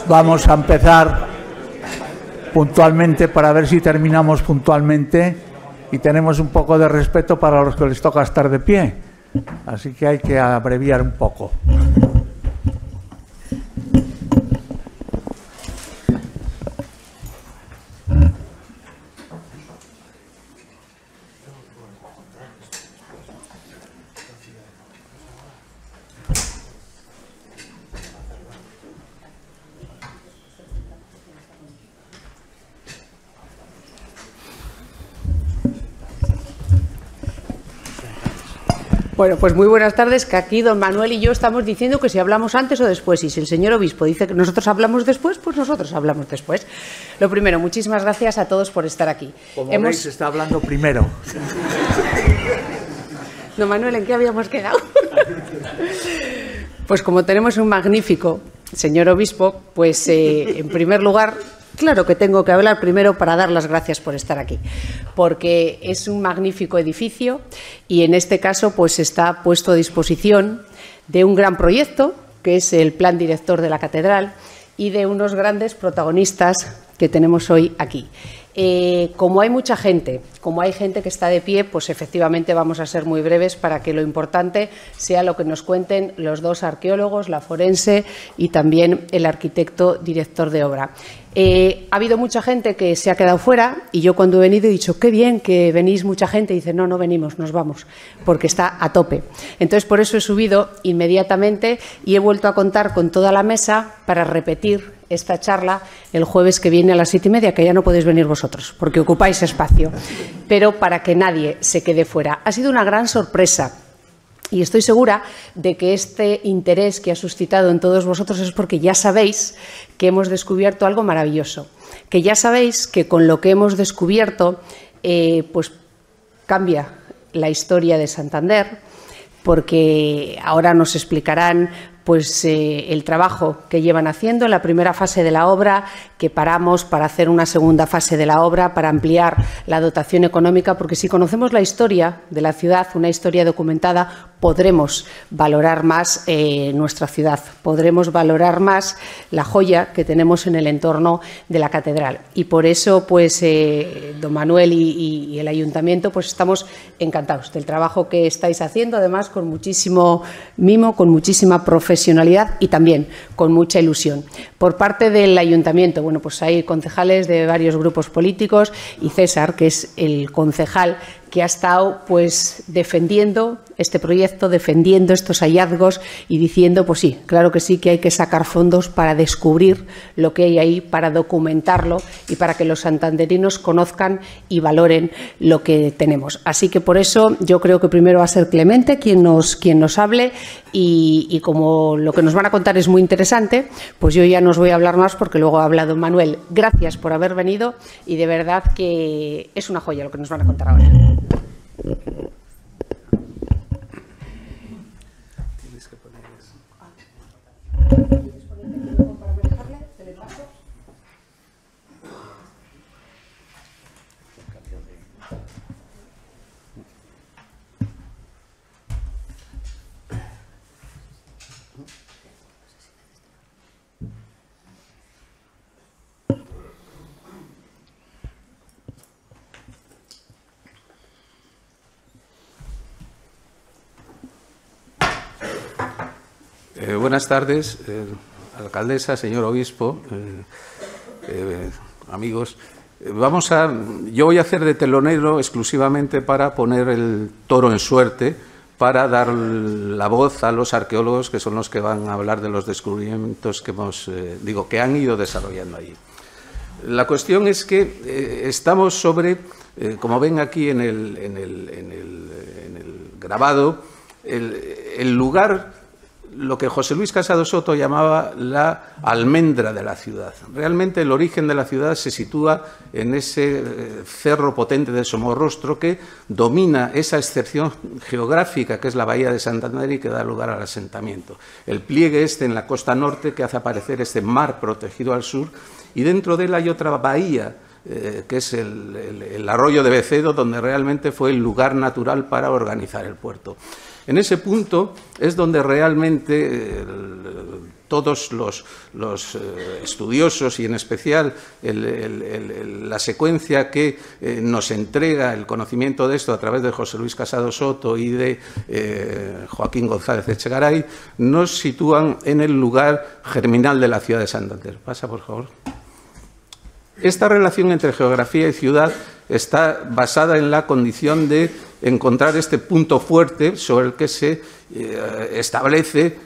Vamos a empezar puntualmente para ver si terminamos puntualmente y tenemos un poco de respeto para los que les toca estar de pie. Así que hay que abreviar un poco. Bueno, pues muy buenas tardes, que aquí don Manuel y yo estamos diciendo que si hablamos antes o después, y si el señor obispo dice que nosotros hablamos después, pues nosotros hablamos después. Lo primero, muchísimas gracias a todos por estar aquí. Como veis, se está hablando primero. Don Manuel, ¿en qué habíamos quedado? Pues como tenemos un magnífico señor obispo, pues en primer lugar, claro que tengo que hablar primero para dar las gracias por estar aquí, porque es un magnífico edificio y en este caso pues está puesto a disposición de un gran proyecto que es el Plan Director de la Catedral y de unos grandes protagonistas que tenemos hoy aquí. Como hay mucha gente, como hay gente que está de pie, pues efectivamente vamos a ser muy breves para que lo importante sea lo que nos cuenten los dos arqueólogos, la forense y también el arquitecto director de obra. Ha habido mucha gente que se ha quedado fuera y yo cuando he venido he dicho, qué bien que venís mucha gente, y dice, no, no venimos, nos vamos, porque está a tope. Entonces, por eso he subido inmediatamente y he vuelto a contar con toda la mesa para repetir esta charla el jueves que viene a las 7:30, que ya no podéis venir vosotros, porque ocupáis espacio, pero para que nadie se quede fuera. Ha sido una gran sorpresa. Y estoy segura de que este interés que ha suscitado en todos vosotros es porque ya sabéis que hemos descubierto algo maravilloso, que ya sabéis que con lo que hemos descubierto pues cambia la historia de Santander, porque ahora nos explicarán pues el trabajo que llevan haciendo en la primera fase de la obra, que paramos para hacer una segunda fase de la obra, para ampliar la dotación económica, porque si conocemos la historia de la ciudad, una historia documentada, podremos valorar más nuestra ciudad, podremos valorar más la joya que tenemos en el entorno de la catedral. Y por eso, pues, don Manuel y el Ayuntamiento, pues estamos encantados del trabajo que estáis haciendo, además con muchísimo mimo, con muchísima profesionalidad y también con mucha ilusión. Por parte del Ayuntamiento, bueno, pues hay concejales de varios grupos políticos y César, que es el concejal que ha estado pues defendiendo este proyecto, defendiendo estos hallazgos y diciendo, pues sí, claro que sí, que hay que sacar fondos para descubrir lo que hay ahí, para documentarlo y para que los santanderinos conozcan y valoren lo que tenemos. Así que por eso yo creo que primero va a ser Clemente quien nos hable y como lo que nos van a contar es muy interesante, pues yo ya no os voy a hablar más porque luego ha hablado Manuel. Gracias por haber venido y de verdad que es una joya lo que nos van a contar ahora. Tienes que poner eso. Buenas tardes, alcaldesa, señor obispo, amigos. Yo voy a hacer de telonero exclusivamente para poner el toro en suerte, para dar la voz a los arqueólogos que son los que van a hablar de los descubrimientos que han ido desarrollando allí. La cuestión es que estamos sobre, como ven aquí en el grabado, el lugar, lo que José Luis Casado Soto llamaba la almendra de la ciudad. Realmente el origen de la ciudad se sitúa en ese cerro potente de Somorrostro que domina esa excepción geográfica que es la bahía de Santander y que da lugar al asentamiento. El pliegue en la costa norte que hace aparecer este mar protegido al sur y dentro de él hay otra bahía que es el arroyo de Becedo, donde realmente fue el lugar natural para organizar el puerto. En ese punto es donde realmente todos los estudiosos y en especial la secuencia que nos entrega el conocimiento de esto a través de José Luis Casado Soto y de Joaquín González Echegaray, nos sitúan en el lugar germinal de la ciudad de Santander. Pasa, por favor. Esta relación entre geografía y ciudad está basada en la condición de encontrar este punto fuerte sobre el que se establece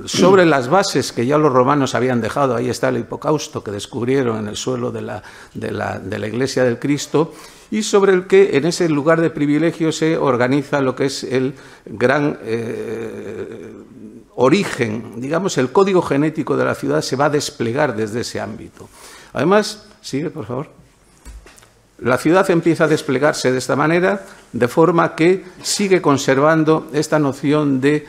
sobre las bases que ya los romanos habían dejado. Ahí está el hipocausto que descubrieron en el suelo de la iglesia del Cristo, y sobre el que en ese lugar de privilegio se organiza lo que es el gran origen, digamos, el código genético de la ciudad se va a desplegar desde ese ámbito. Además, sigue, por favor. La ciudad empieza a desplegarse de esta manera, de forma que sigue conservando esta noción de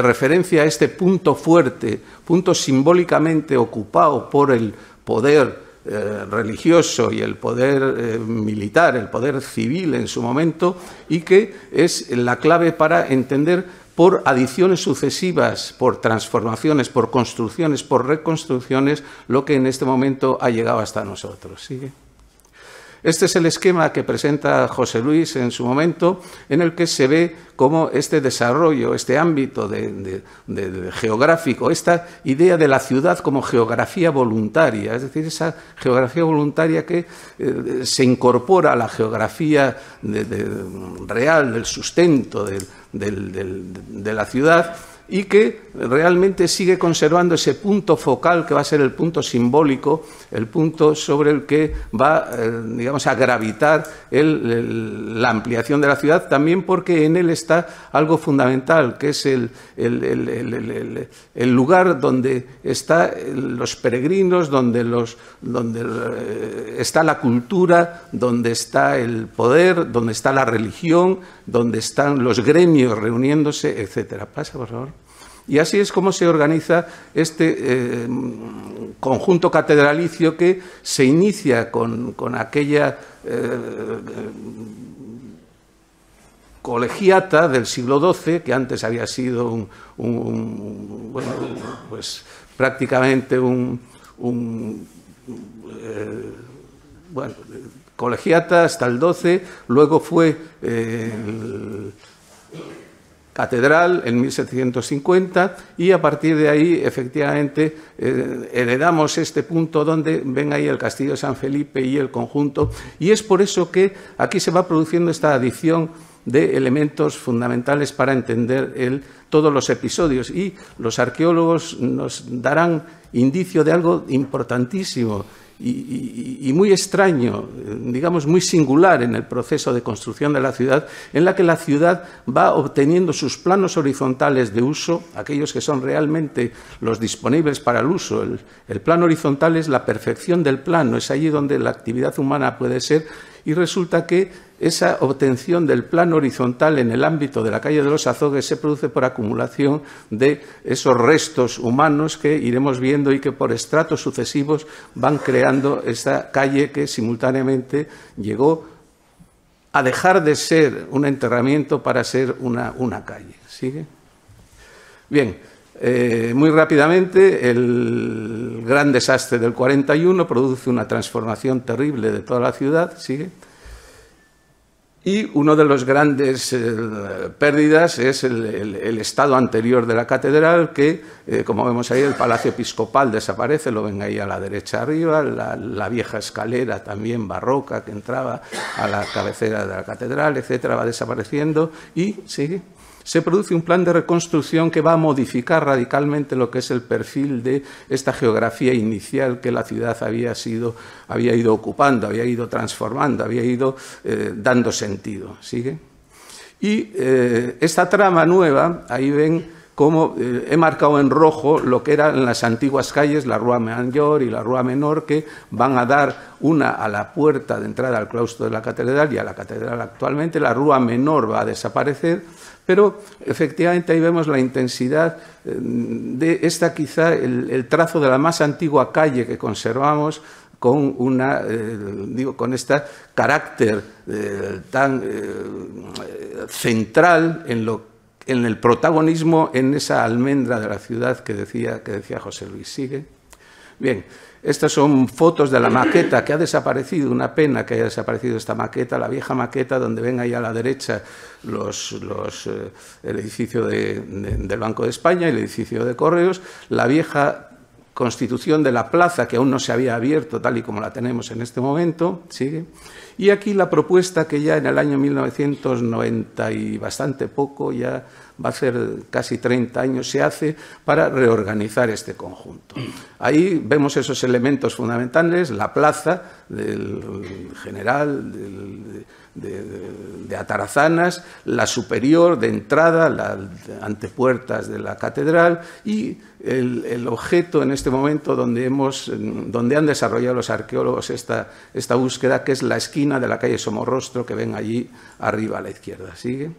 referencia a este punto fuerte, punto simbólicamente ocupado por el poder religioso y el poder militar, el poder civil en su momento, y que es la clave para entender por adiciones sucesivas, por transformaciones, por construcciones, por reconstrucciones, lo que en este momento ha llegado hasta nosotros. ¿Sigue? Este es el esquema que presenta José Luis en su momento, en el que se ve cómo este desarrollo, este ámbito geográfico, esta idea de la ciudad como geografía voluntaria, es decir, esa geografía voluntaria que se incorpora a la geografía real, del sustento de la ciudad, y que realmente sigue conservando ese punto focal que va a ser el punto simbólico, el punto sobre el que va, digamos, a gravitar la ampliación de la ciudad, también porque en él está algo fundamental, que es el lugar donde están los peregrinos, donde está la cultura, donde está el poder, donde está la religión, donde están los gremios reuniéndose, etcétera. Pasa, por favor. Y así es como se organiza este conjunto catedralicio que se inicia con aquella colegiata del siglo XII, que antes había sido bueno, pues prácticamente bueno, colegiata hasta el XII, luego fue catedral en 1750, y a partir de ahí efectivamente heredamos este punto donde ven ahí el castillo de San Felipe y el conjunto, y es por eso que aquí se va produciendo esta adición de elementos fundamentales para entender todos los episodios, y los arqueólogos nos darán indicio de algo importantísimo y muy extraño, digamos muy singular en el proceso de construcción de la ciudad, en la que la ciudad va obteniendo sus planos horizontales de uso, aquellos que son realmente los disponibles para el uso. El plano horizontal es la perfección del plano, es allí donde la actividad humana puede ser, y resulta que esa obtención del plano horizontal en el ámbito de la calle de los Azogues se produce por acumulación de esos restos humanos que iremos viendo y que por estratos sucesivos van creando esta calle que simultáneamente llegó a dejar de ser un enterramiento para ser una calle. ¿Sigue? Bien, muy rápidamente, el gran desastre del 41 produce una transformación terrible de toda la ciudad. ¿Sigue? Y uno de los grandes pérdidas es el estado anterior de la catedral, que, como vemos ahí, el Palacio Episcopal desaparece, lo ven ahí a la derecha arriba, la vieja escalera también barroca que entraba a la cabecera de la catedral, etcétera, va desapareciendo, y sigue. Se produce un plan de reconstrucción que va a modificar radicalmente lo que es el perfil de esta geografía inicial que la ciudad había ido ocupando, había ido transformando, había ido dando sentido. ¿Sigue? Y esta trama nueva, ahí ven cómo he marcado en rojo lo que eran las antiguas calles, la Rua Mayor y la Rua Menor, que van a dar una a la puerta de entrada al claustro de la catedral y a la catedral actualmente. La Rua Menor va a desaparecer, pero efectivamente ahí vemos la intensidad de esta, quizá el trazo de la más antigua calle que conservamos, con con este carácter tan central en lo en el protagonismo en esa almendra de la ciudad que decía José Luis. ¿Sigue? Bien, estas son fotos de la maqueta que ha desaparecido, una pena que haya desaparecido esta maqueta, la vieja maqueta donde ven ahí a la derecha el edificio del Banco de España y el edificio de Correos, la vieja constitución de la plaza que aún no se había abierto tal y como la tenemos en este momento. ¿Sigue? Y aquí la propuesta que ya en el año 1990 y bastante poco, ya va a ser casi 30 años, se hace para reorganizar este conjunto. Ahí vemos esos elementos fundamentales, la plaza del General, de Atarazanas, la superior de entrada, las antepuertas de la catedral y el objeto en este momento donde han desarrollado los arqueólogos esta búsqueda, que es la esquina de la calle Somorrostro que ven allí arriba a la izquierda. ¿Sigue?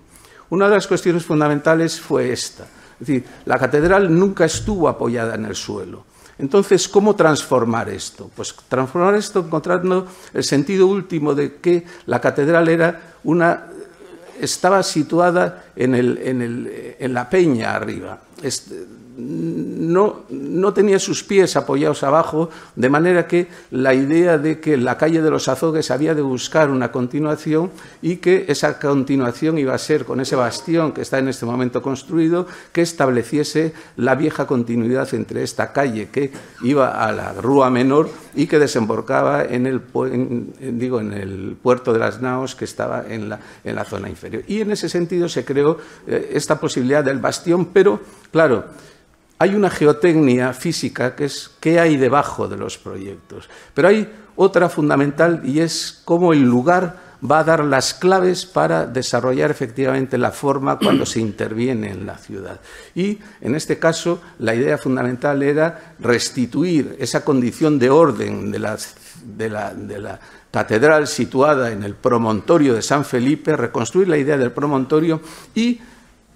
Una de las cuestiones fundamentales fue esta. Es decir, la catedral nunca estuvo apoyada en el suelo. Entonces, ¿cómo transformar esto? Pues transformar esto encontrando el sentido último de que la catedral estaba situada en la peña arriba. No tenía sus pies apoyados abajo, de manera que la idea de que la calle de los Azogues había de buscar una continuación y que esa continuación iba a ser con ese bastión que está en este momento construido, que estableciese la vieja continuidad entre esta calle que iba a la Rúa Menor y que desembocaba en el puerto de las Naos, que estaba en la zona inferior. Y en ese sentido se creó esta posibilidad del bastión, pero claro, hay una geotecnia física que es qué hay debajo de los proyectos. Pero hay otra fundamental y es cómo el lugar va a dar las claves para desarrollar efectivamente la forma cuando se interviene en la ciudad. Y en este caso la idea fundamental era restituir esa condición de orden de la catedral situada en el promontorio de San Felipe, reconstruir la idea del promontorio y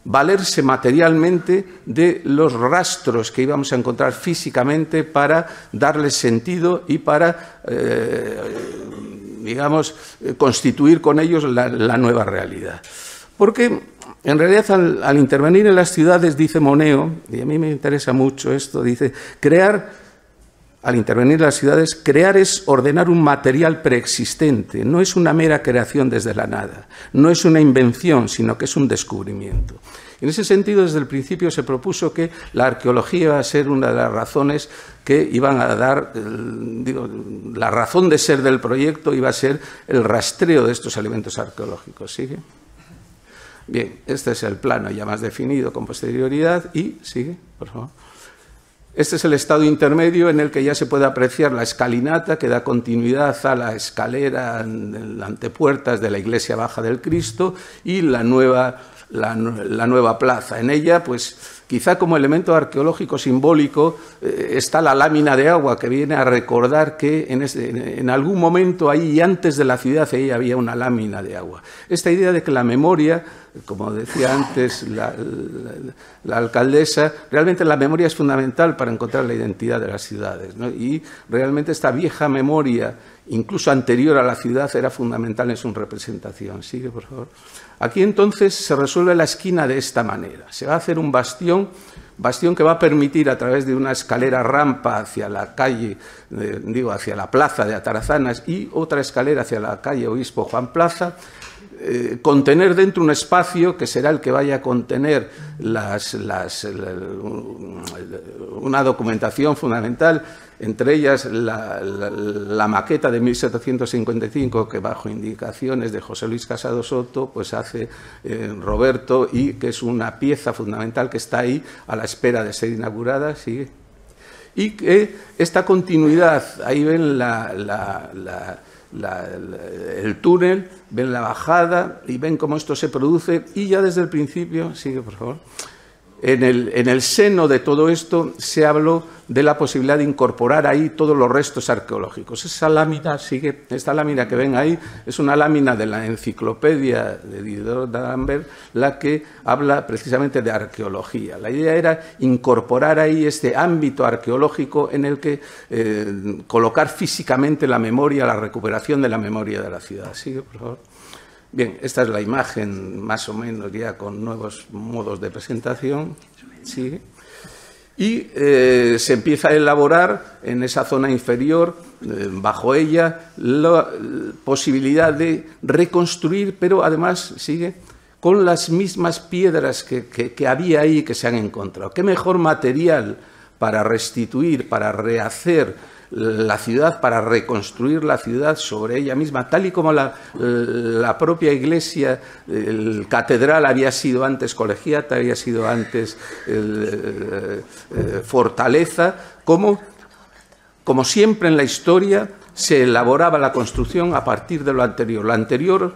valerse materialmente de los rastros que íbamos a encontrar físicamente para darles sentido y para, constituir con ellos la nueva realidad. Porque, en realidad, al intervenir en las ciudades, dice Moneo, y a mí me interesa mucho esto, dice, al intervenir en las ciudades, crear es ordenar un material preexistente, no es una mera creación desde la nada, no es una invención, sino que es un descubrimiento. En ese sentido, desde el principio se propuso que la arqueología iba a ser una de las razones que iban a dar, la razón de ser del proyecto iba a ser el rastreo de estos elementos arqueológicos. ¿Sigue? Bien, este es el plano ya más definido con posterioridad y, sigue, por favor. Este es el estado intermedio en el que ya se puede apreciar la escalinata que da continuidad a la escalera en las antepuertas de la iglesia baja del Cristo y la nueva plaza. En ella, pues, quizá como elemento arqueológico simbólico está la lámina de agua que viene a recordar que en algún momento ahí, antes de la ciudad, ahí había una lámina de agua. Esta idea de que la memoria, como decía antes la alcaldesa, realmente la memoria es fundamental para encontrar la identidad de las ciudades, ¿no? Y realmente esta vieja memoria, incluso anterior a la ciudad, era fundamental en su representación. Sigue, por favor. Aquí entonces se resuelve la esquina de esta manera. Se va a hacer un bastión que va a permitir a través de una escalera rampa hacia la calle, hacia la plaza de Atarazanas y otra escalera hacia la calle Obispo Juan Plaza, contener dentro un espacio que será el que vaya a contener una documentación fundamental, entre ellas la maqueta de 1755 que bajo indicaciones de José Luis Casado Soto pues hace Roberto y que es una pieza fundamental que está ahí a la espera de ser inaugurada. ¿Sigue? Y que esta continuidad, ahí ven el túnel, ven la bajada y ven cómo esto se produce y ya desde el principio, sigue por favor, en el seno de todo esto se habló de la posibilidad de incorporar ahí todos los restos arqueológicos. Esta lámina que ven ahí es una lámina de la enciclopedia de Diderot d'Alembert, la que habla precisamente de arqueología. La idea era incorporar ahí este ámbito arqueológico en el que colocar físicamente la memoria, la recuperación de la memoria de la ciudad. Sigue, por favor. Bien, esta es la imagen más o menos ya con nuevos modos de presentación. Sí. Y se empieza a elaborar en esa zona inferior, bajo ella, la posibilidad de reconstruir, pero además sigue con las mismas piedras que había ahí y que se han encontrado. ¿Qué mejor material para restituir, para rehacer la ciudad, para reconstruir la ciudad sobre ella misma, tal y como la propia iglesia, catedral había sido antes colegiata, había sido antes fortaleza, como siempre en la historia se elaboraba la construcción a partir de lo anterior. Lo anterior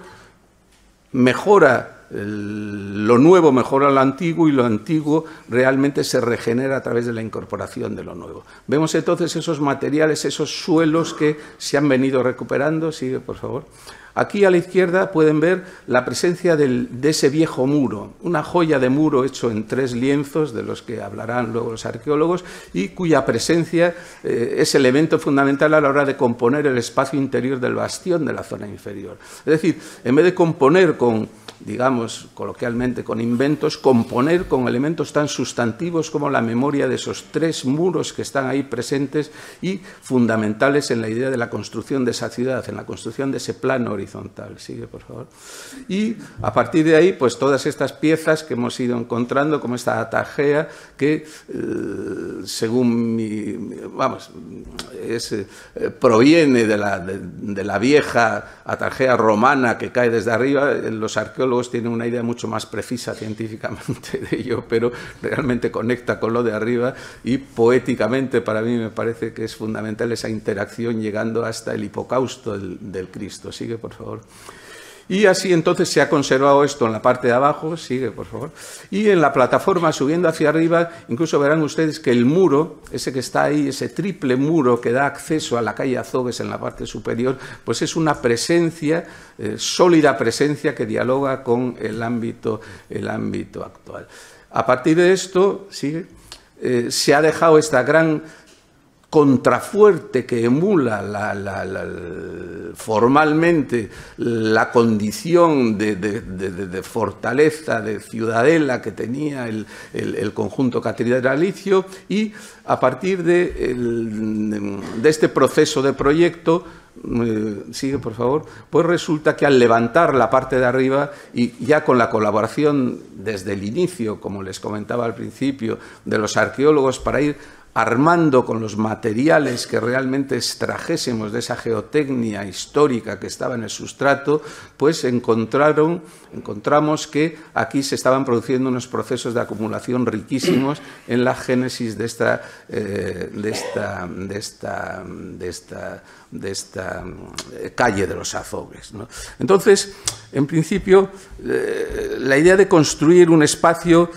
mejora lo nuevo, mejora lo antiguo, y lo antiguo realmente se regenera a través de la incorporación de lo nuevo. Vemos entonces esos materiales, esos suelos que se han venido recuperando. Sigue, por favor. Aquí a la izquierda pueden ver la presencia de ese viejo muro, una joya de muro hecho en 3 lienzos, de los que hablarán luego los arqueólogos, y cuya presencia es elemento fundamental a la hora de componer el espacio interior del bastión de la zona inferior. Es decir, en vez de componer con, digamos, coloquialmente, con inventos, componer con elementos tan sustantivos como la memoria de esos 3 muros que están ahí presentes y fundamentales en la idea de la construcción de esa ciudad, en la construcción de ese plano horizontal. Sigue, por favor. Y a partir de ahí, pues todas estas piezas que hemos ido encontrando, como esta atarjea, que según proviene de la vieja atarjea romana que cae desde arriba. Los arqueólogos tienen una idea mucho más precisa científicamente de ello, pero realmente conecta con lo de arriba, y poéticamente para mí me parece que es fundamental esa interacción llegando hasta el hipocausto del Cristo. Sigue, por favor. Y así entonces se ha conservado esto en la parte de abajo. Sigue, por favor. Y en la plataforma, subiendo hacia arriba, incluso verán ustedes que el muro, ese que está ahí, ese triple muro que da acceso a la calle Azogues en la parte superior, pues es una presencia, sólida presencia, que dialoga con el ámbito actual. A partir de esto, sigue, se ha dejado esta gran contrafuerte que emula formalmente la condición de fortaleza, de ciudadela que tenía el conjunto catedralicio, y a partir de este proceso de proyecto, sigue, por favor, pues resulta que al levantar la parte de arriba, y ya con la colaboración desde el inicio, como les comentaba al principio, de los arqueólogos, para ir armando con los materiales que realmente extrajésemos de esa geotecnia histórica que estaba en el sustrato, pues encontramos que aquí se estaban produciendo unos procesos de acumulación riquísimos en la génesis de esta calle de los Azogues, ¿no? Entonces, en principio, la idea de construir un espacio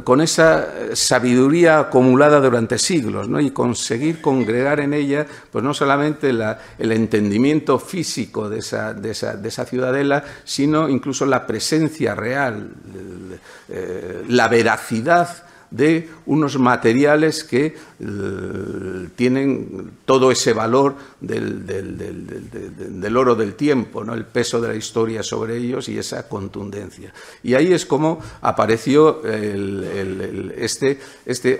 con esa sabiduría acumulada durante siglos, ¿no? Y conseguir congregar en ella, pues no solamente el entendimiento físico de esa ciudadela, sino incluso la presencia real, la veracidad de unos materiales que tienen todo ese valor del oro del tiempo, ¿no? El peso de la historia sobre ellos y esa contundencia. Y ahí es como apareció este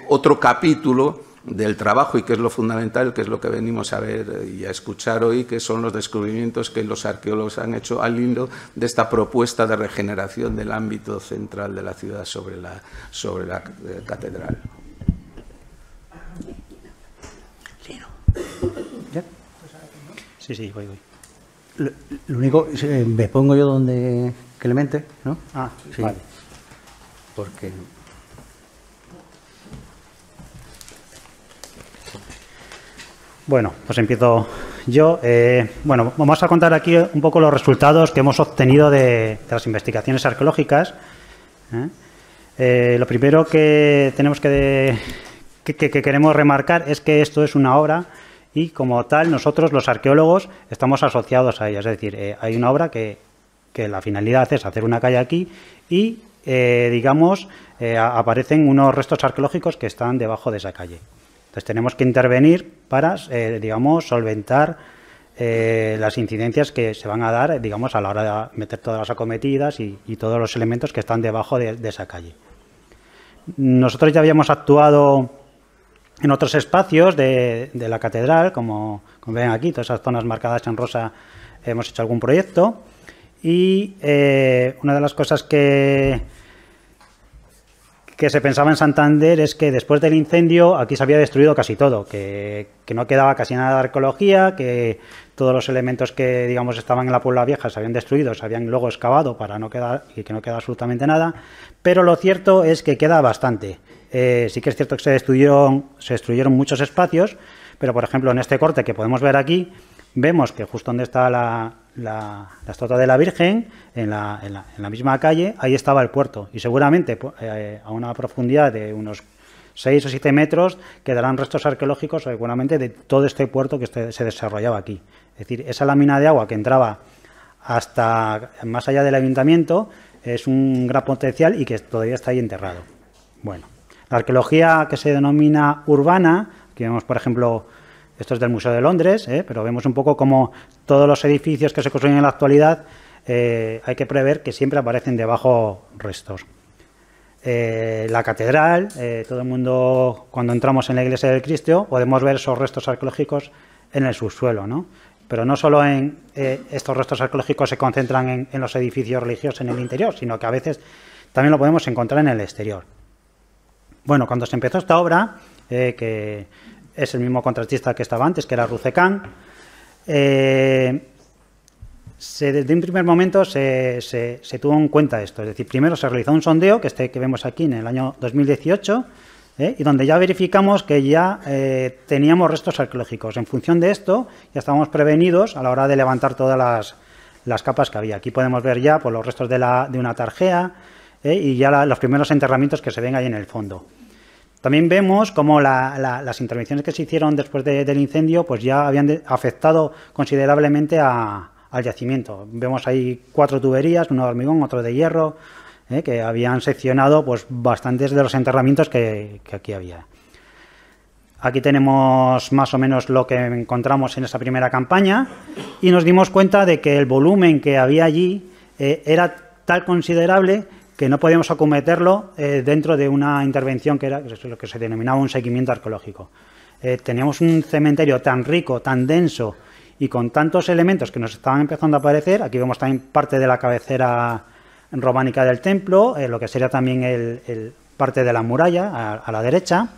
otro capítulo del trabajo, y que es lo fundamental, que es lo que venimos a ver y a escuchar hoy, que son los descubrimientos que los arqueólogos han hecho al hilo de esta propuesta de regeneración del ámbito central de la ciudad sobre la catedral. Sí, voy. Lo único, me pongo yo donde Clemente, ¿no? Ah, sí. Vale. Porque... Bueno, pues empiezo yo. Bueno, vamos a contar aquí un poco los resultados que hemos obtenido de las investigaciones arqueológicas. Lo primero que tenemos que queremos remarcar es que esto es una obra, y como tal nosotros los arqueólogos estamos asociados a ella. Es decir, hay una obra que la finalidad es hacer una calle aquí, y digamos aparecen unos restos arqueológicos que están debajo de esa calle. Entonces tenemos que intervenir para, digamos, solventar las incidencias que se van a dar, digamos, a la hora de meter todas las acometidas y todos los elementos que están debajo de esa calle. Nosotros ya habíamos actuado en otros espacios de la catedral, como ven aquí, todas esas zonas marcadas en rosa, hemos hecho algún proyecto. Y una de las cosas que se pensaba en Santander es que después del incendio aquí se había destruido casi todo, que no quedaba casi nada de arqueología, que todos los elementos que, digamos, estaban en la Puebla Vieja se habían destruido, se habían luego excavado para no quedar, y que no queda absolutamente nada, pero lo cierto es que queda bastante. Sí que es cierto que se destruyeron muchos espacios, pero por ejemplo en este corte que podemos ver aquí, vemos que justo donde está la estatua de la Virgen, en la misma calle, ahí estaba el puerto. Y seguramente a una profundidad de unos 6 o 7 metros quedarán restos arqueológicos seguramente de todo este puerto que se desarrollaba aquí. Es decir, esa lámina de agua que entraba hasta más allá del ayuntamiento es un gran potencial y que todavía está ahí enterrado. Bueno, la arqueología que se denomina urbana, aquí vemos por ejemplo... Esto es del Museo de Londres, pero vemos un poco como todos los edificios que se construyen en la actualidad hay que prever que siempre aparecen debajo restos. La catedral, todo el mundo cuando entramos en la iglesia del Cristo podemos ver esos restos arqueológicos en el subsuelo, ¿no? Pero no solo en estos restos arqueológicos se concentran en los edificios religiosos en el interior, sino que a veces también lo podemos encontrar en el exterior. Bueno, cuando se empezó esta obra, que es el mismo contratista que estaba antes, que era Rucecán. Desde un primer momento se tuvo en cuenta esto. Es decir, primero se realizó un sondeo, que vemos aquí en el año 2018, y donde ya verificamos que ya teníamos restos arqueológicos. En función de esto, ya estábamos prevenidos a la hora de levantar todas las capas que había. Aquí podemos ver ya por los restos de una tarjea y ya los primeros enterramientos que se ven ahí en el fondo. También vemos cómo las intervenciones que se hicieron después del incendio pues ya habían afectado considerablemente al yacimiento. Vemos ahí 4 tuberías, uno de hormigón, otro de hierro, que habían seccionado pues bastantes de los enterramientos que aquí había. Aquí tenemos más o menos lo que encontramos en esa primera campaña y nos dimos cuenta de que el volumen que había allí era tan considerable que no podíamos acometerlo dentro de una intervención que era lo que se denominaba un seguimiento arqueológico. Teníamos un cementerio tan rico, tan denso y con tantos elementos que nos estaban empezando a aparecer. Aquí vemos también parte de la cabecera románica del templo, lo que sería también parte de la muralla a la derecha,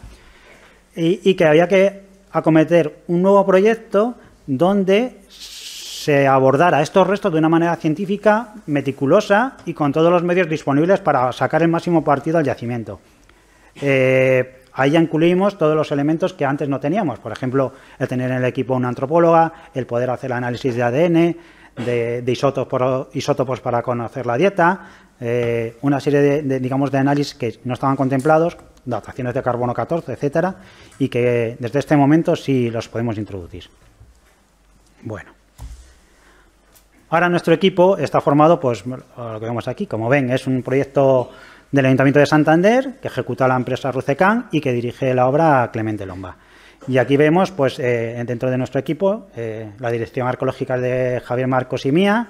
y que había que acometer un nuevo proyecto donde se abordara estos restos de una manera científica, meticulosa y con todos los medios disponibles para sacar el máximo partido al yacimiento. Ahí ya incluimos todos los elementos que antes no teníamos, por ejemplo, el tener en el equipo una antropóloga, el poder hacer análisis de ADN, de isótopos para conocer la dieta, una serie de análisis que no estaban contemplados, dataciones de carbono 14, etcétera, y que desde este momento sí los podemos introducir. Bueno. Ahora nuestro equipo está formado, pues lo que vemos aquí, como ven, es un proyecto del Ayuntamiento de Santander que ejecuta la empresa Rucecán y que dirige la obra Clemente Lomba. Y aquí vemos, pues dentro de nuestro equipo, la dirección arqueológica de Javier Marcos y mía.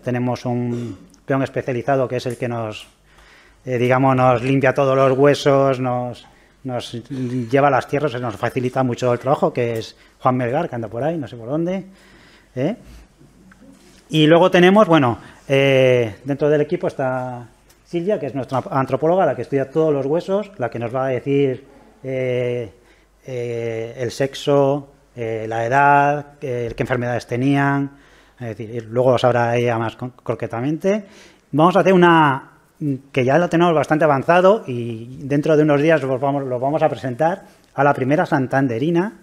Tenemos un peón especializado que es el que nos limpia todos los huesos, nos lleva a las tierras, nos facilita mucho el trabajo, que es Juan Melgar, que anda por ahí, no sé por dónde. Y luego tenemos, dentro del equipo está Silvia, que es nuestra antropóloga, la que estudia todos los huesos, la que nos va a decir el sexo, la edad, qué enfermedades tenían, es decir, luego lo sabrá ella más concretamente. Vamos a hacer una que ya lo tenemos bastante avanzado y dentro de unos días lo vamos a presentar a la primera santanderina,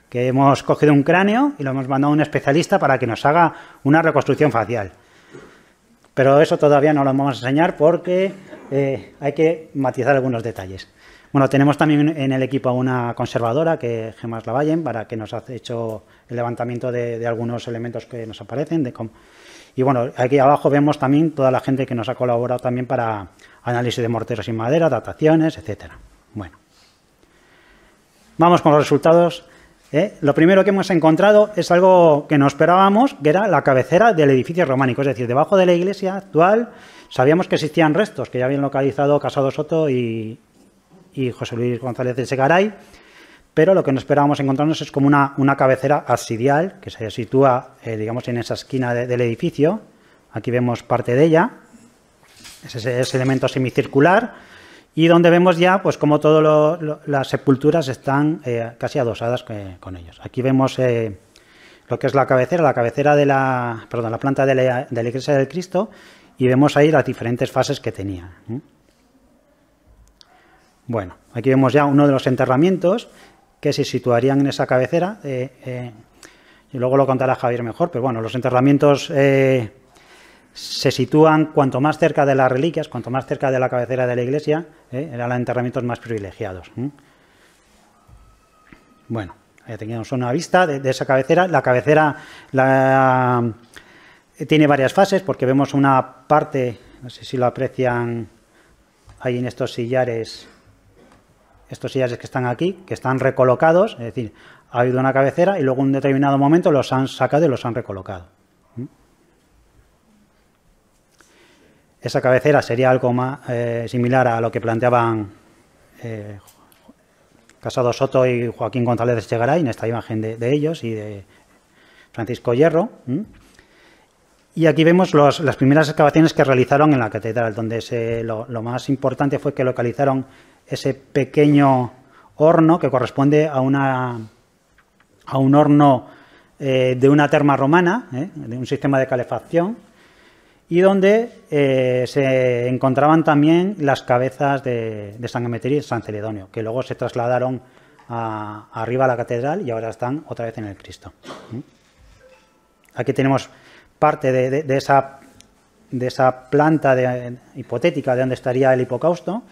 que hemos cogido un cráneo y lo hemos mandado a un especialista para que nos haga una reconstrucción facial. Pero eso todavía no lo vamos a enseñar porque hay que matizar algunos detalles. Bueno, tenemos también en el equipo a una conservadora, que es Gemma Lavallen, para que nos ha hecho el levantamiento de algunos elementos que nos aparecen. Y bueno, aquí abajo vemos también toda la gente que nos ha colaborado también para análisis de morteros y madera, dataciones, etcétera. Bueno, vamos con los resultados Lo primero que hemos encontrado es algo que no esperábamos, que era la cabecera del edificio románico. Es decir, debajo de la iglesia actual sabíamos que existían restos, que ya habían localizado Casado Soto y José Luis González de Segaray, pero lo que no esperábamos encontrarnos es como una cabecera absidial que se sitúa, digamos, en esa esquina del edificio. Aquí vemos parte de ella, ese elemento semicircular, y donde vemos ya pues como todas las sepulturas están casi adosadas con ellos. Aquí vemos lo que es la cabecera de la planta de la Iglesia del Cristo, y vemos ahí las diferentes fases que tenía. Bueno, aquí vemos ya uno de los enterramientos que se situarían en esa cabecera, y luego lo contará Javier mejor, pero bueno, los enterramientos se sitúan cuanto más cerca de las reliquias, cuanto más cerca de la cabecera de la iglesia, eran los enterramientos más privilegiados. Bueno, ya teníamos una vista de esa cabecera. La cabecera tiene varias fases, porque vemos una parte, no sé si lo aprecian ahí en estos sillares que están aquí, que están recolocados, es decir, ha habido una cabecera y luego en un determinado momento los han sacado y los han recolocado. Esa cabecera sería algo más similar a lo que planteaban Casado Soto y Joaquín González de Segaray en esta imagen de ellos y de Francisco Hierro. Y aquí vemos las primeras excavaciones que realizaron en la catedral, donde lo más importante fue que localizaron ese pequeño horno que corresponde a un horno de una terma romana, de un sistema de calefacción, y donde se encontraban también las cabezas de San Emeterio y San Celedonio, que luego se trasladaron arriba a la catedral y ahora están otra vez en el Cristo. Aquí tenemos parte de esa planta hipotética de donde estaría el hipocausto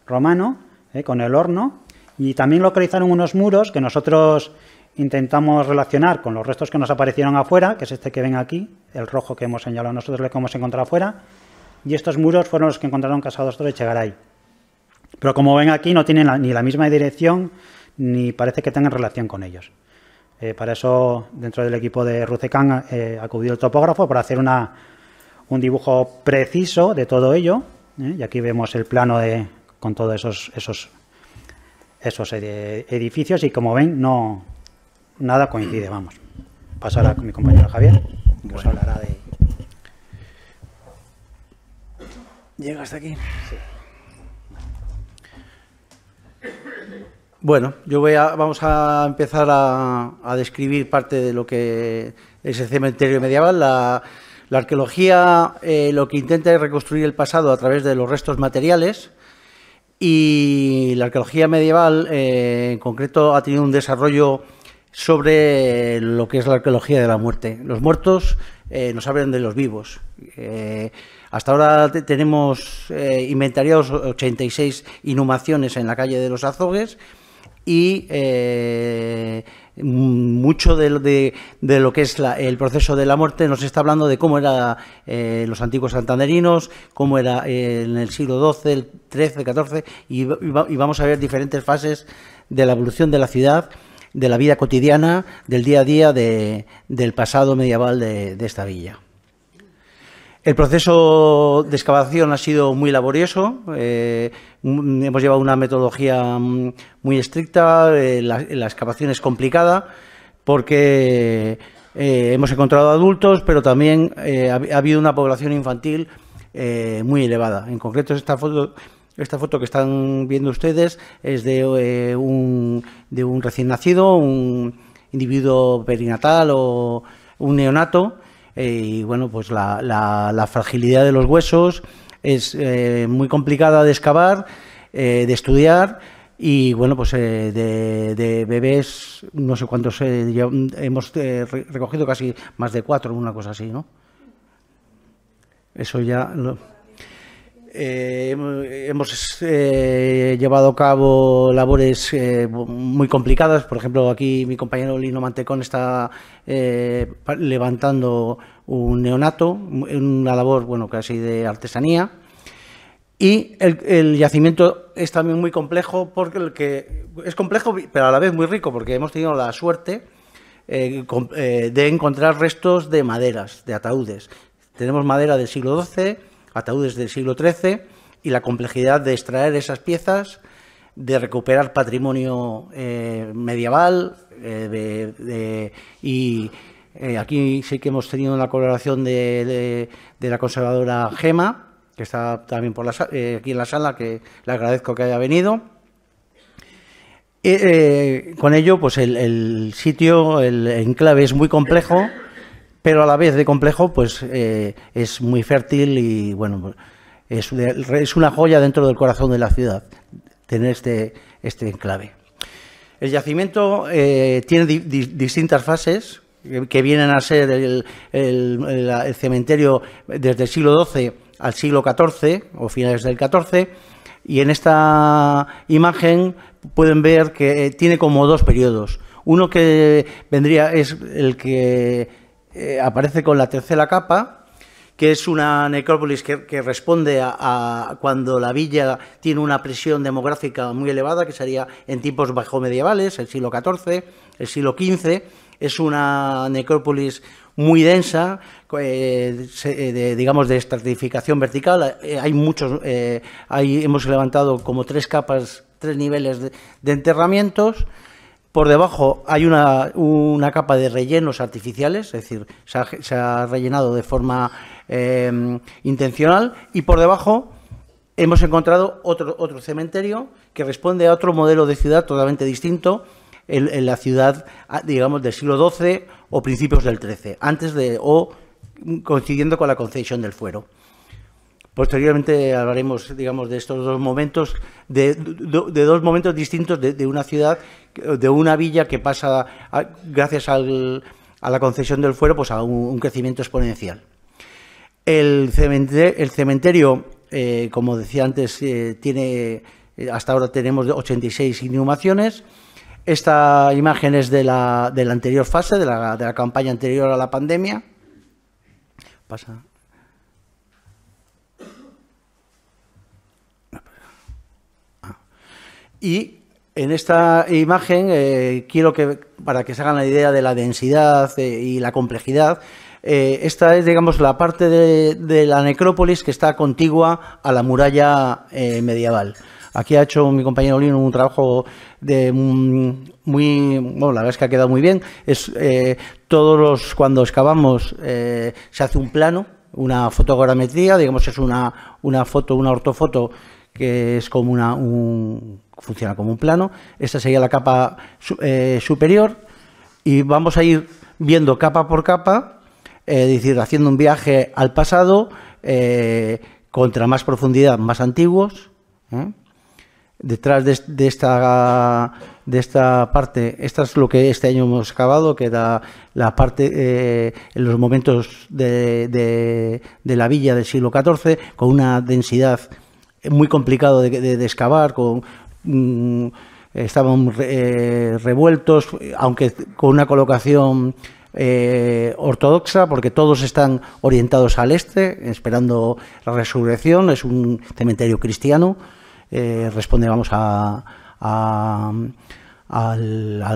romano, con el horno, y también localizaron unos muros que nosotros intentamos relacionar con los restos que nos aparecieron afuera, que es este que ven aquí, el rojo que hemos señalado nosotros, lo que hemos encontrado afuera, y estos muros fueron los que encontraron Casado Soto de Echegaray. Pero como ven aquí, no tienen ni la misma dirección, ni parece que tengan relación con ellos. Para eso, dentro del equipo de Rucecán, acudió el topógrafo para hacer un dibujo preciso de todo ello, y aquí vemos el plano con todos esos edificios, y como ven, nada coincide, vamos. Pasará con mi compañero Javier, que os hablará de... ¿Llega hasta aquí? Sí. Bueno, vamos a empezar a describir parte de lo que es el cementerio medieval. La arqueología lo que intenta es reconstruir el pasado a través de los restos materiales, y la arqueología medieval en concreto ha tenido un desarrollo sobre lo que es la arqueología de la muerte. Los muertos nos hablan de los vivos. Hasta ahora tenemos inventariados 86 inhumaciones en la calle de los Azogues, y mucho de lo que es el proceso de la muerte nos está hablando de cómo eran los antiguos santanderinos, cómo era en el siglo XII, el XIII, el XIV, y vamos a ver diferentes fases de la evolución de la ciudad, de la vida cotidiana, del día a día del pasado medieval de esta villa. El proceso de excavación ha sido muy laborioso, hemos llevado una metodología muy estricta, la excavación es complicada porque hemos encontrado adultos, pero también ha habido una población infantil muy elevada. En concreto, esta foto que están viendo ustedes es de un recién nacido, un individuo perinatal o un neonato. Y bueno, pues la fragilidad de los huesos es muy complicada de excavar, de estudiar, y bueno, pues de bebés, no sé cuántos, hemos recogido casi más de 4, una cosa así, ¿no? Eso ya... hemos llevado a cabo labores muy complicadas. Por ejemplo, aquí mi compañero Lino Mantecón está levantando un neonato, una labor, bueno, casi de artesanía. Y el yacimiento es también muy complejo, porque es complejo, pero a la vez muy rico, porque hemos tenido la suerte de encontrar restos de maderas, de ataúdes. Tenemos madera del siglo XII, ataúdes del siglo XIII, y la complejidad de extraer esas piezas, de recuperar patrimonio medieval, aquí sí que hemos tenido una colaboración de la conservadora Gema, que está también aquí en la sala, que le agradezco que haya venido. Con ello, pues el sitio, el enclave es muy complejo, pero a la vez de complejo, pues es muy fértil y, bueno, es una joya dentro del corazón de la ciudad, tener este enclave. El yacimiento tiene distintas fases, que vienen a ser el cementerio desde el siglo XII al siglo XIV o finales del XIV, y en esta imagen pueden ver que tiene como dos periodos. Uno que es el que aparece con la tercera capa, que es una necrópolis que responde a cuando la villa tiene una presión demográfica muy elevada, que sería en tiempos bajomedievales, el siglo XIV, el siglo XV. Es una necrópolis muy densa, digamos de estratificación vertical. Hemos levantado como 3 capas, 3 niveles de enterramientos. Por debajo hay una capa de rellenos artificiales, es decir, se ha rellenado de forma intencional, y por debajo hemos encontrado otro cementerio que responde a otro modelo de ciudad totalmente distinto, en la ciudad, digamos, del siglo XII o principios del XIII, coincidiendo con la concesión del fuero. Posteriormente hablaremos, digamos, de estos dos momentos, de dos momentos distintos de una ciudad, de una villa que pasa, gracias a la concesión del fuero, pues a un crecimiento exponencial. El cementerio, como decía antes, hasta ahora tenemos 86 inhumaciones. Esta imagen es de la anterior fase, de la campaña anterior a la pandemia. Pasa. Y en esta imagen quiero para que se hagan la idea de la densidad y la complejidad, esta es, digamos, la parte de la necrópolis que está contigua a la muralla medieval. Aquí ha hecho mi compañero Lino un trabajo bueno, la verdad es que ha quedado muy bien. Cuando excavamos se hace un plano, una fotogrametría, digamos, es una ortofoto que es como funciona como un plano. Esta sería la capa superior, y vamos a ir viendo capa por capa, es decir, haciendo un viaje al pasado, contra más profundidad, más antiguos. Detrás de esta parte, esta es lo que este año hemos excavado, que era la parte en los momentos de la villa del siglo XIV, con una densidad muy complicado de excavar, estaban revueltos, aunque con una colocación ortodoxa, porque todos están orientados al este, esperando la resurrección. Es un cementerio cristiano. Responde, vamos, a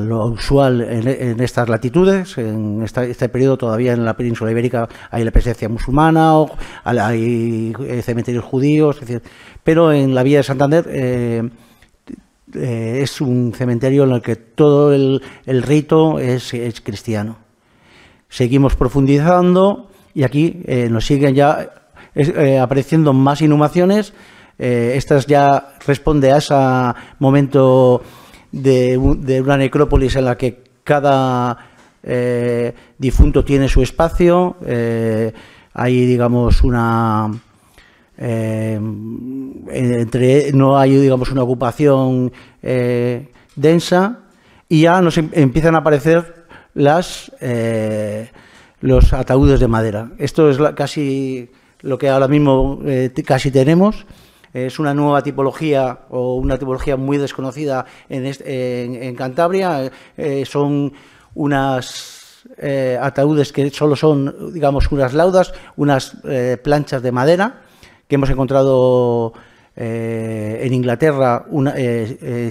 lo usual en estas latitudes. En este periodo todavía en la península ibérica hay la presencia musulmana, hay cementerios judíos, es decir, pero en la Villa de Santander es un cementerio en el que todo el rito es cristiano. Seguimos profundizando y aquí nos siguen ya apareciendo más inhumaciones. Estas ya responde a ese momento de una necrópolis en la que cada difunto tiene su espacio. Hay, digamos, no hay, digamos, una ocupación densa, y ya nos empiezan a aparecer los ataúdes de madera. Esto es casi lo que ahora mismo casi tenemos. Es una nueva tipología, o una tipología muy desconocida en Cantabria. Son unas ataúdes que solo son, digamos, unas laudas, unas planchas de madera que hemos encontrado en Inglaterra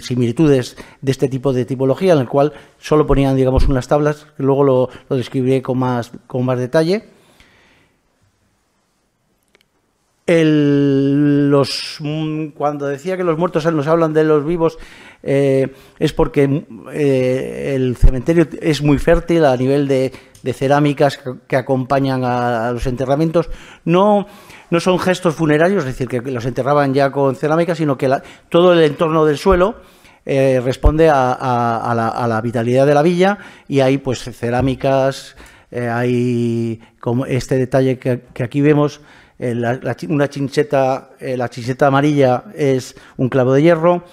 similitudes de este tipo de tipología, en el cual solo ponían, digamos, unas tablas, que luego lo describiré con más detalle. Cuando decía que los muertos nos hablan de los vivos, es porque el cementerio es muy fértil a nivel de cerámicas que acompañan a los enterramientos. No son gestos funerarios, es decir, que los enterraban ya con cerámica, sino que todo el entorno del suelo responde a la vitalidad de la villa, y hay pues cerámicas, hay como este detalle que aquí vemos. Una chincheta, la chincheta amarilla es un clavo de hierro,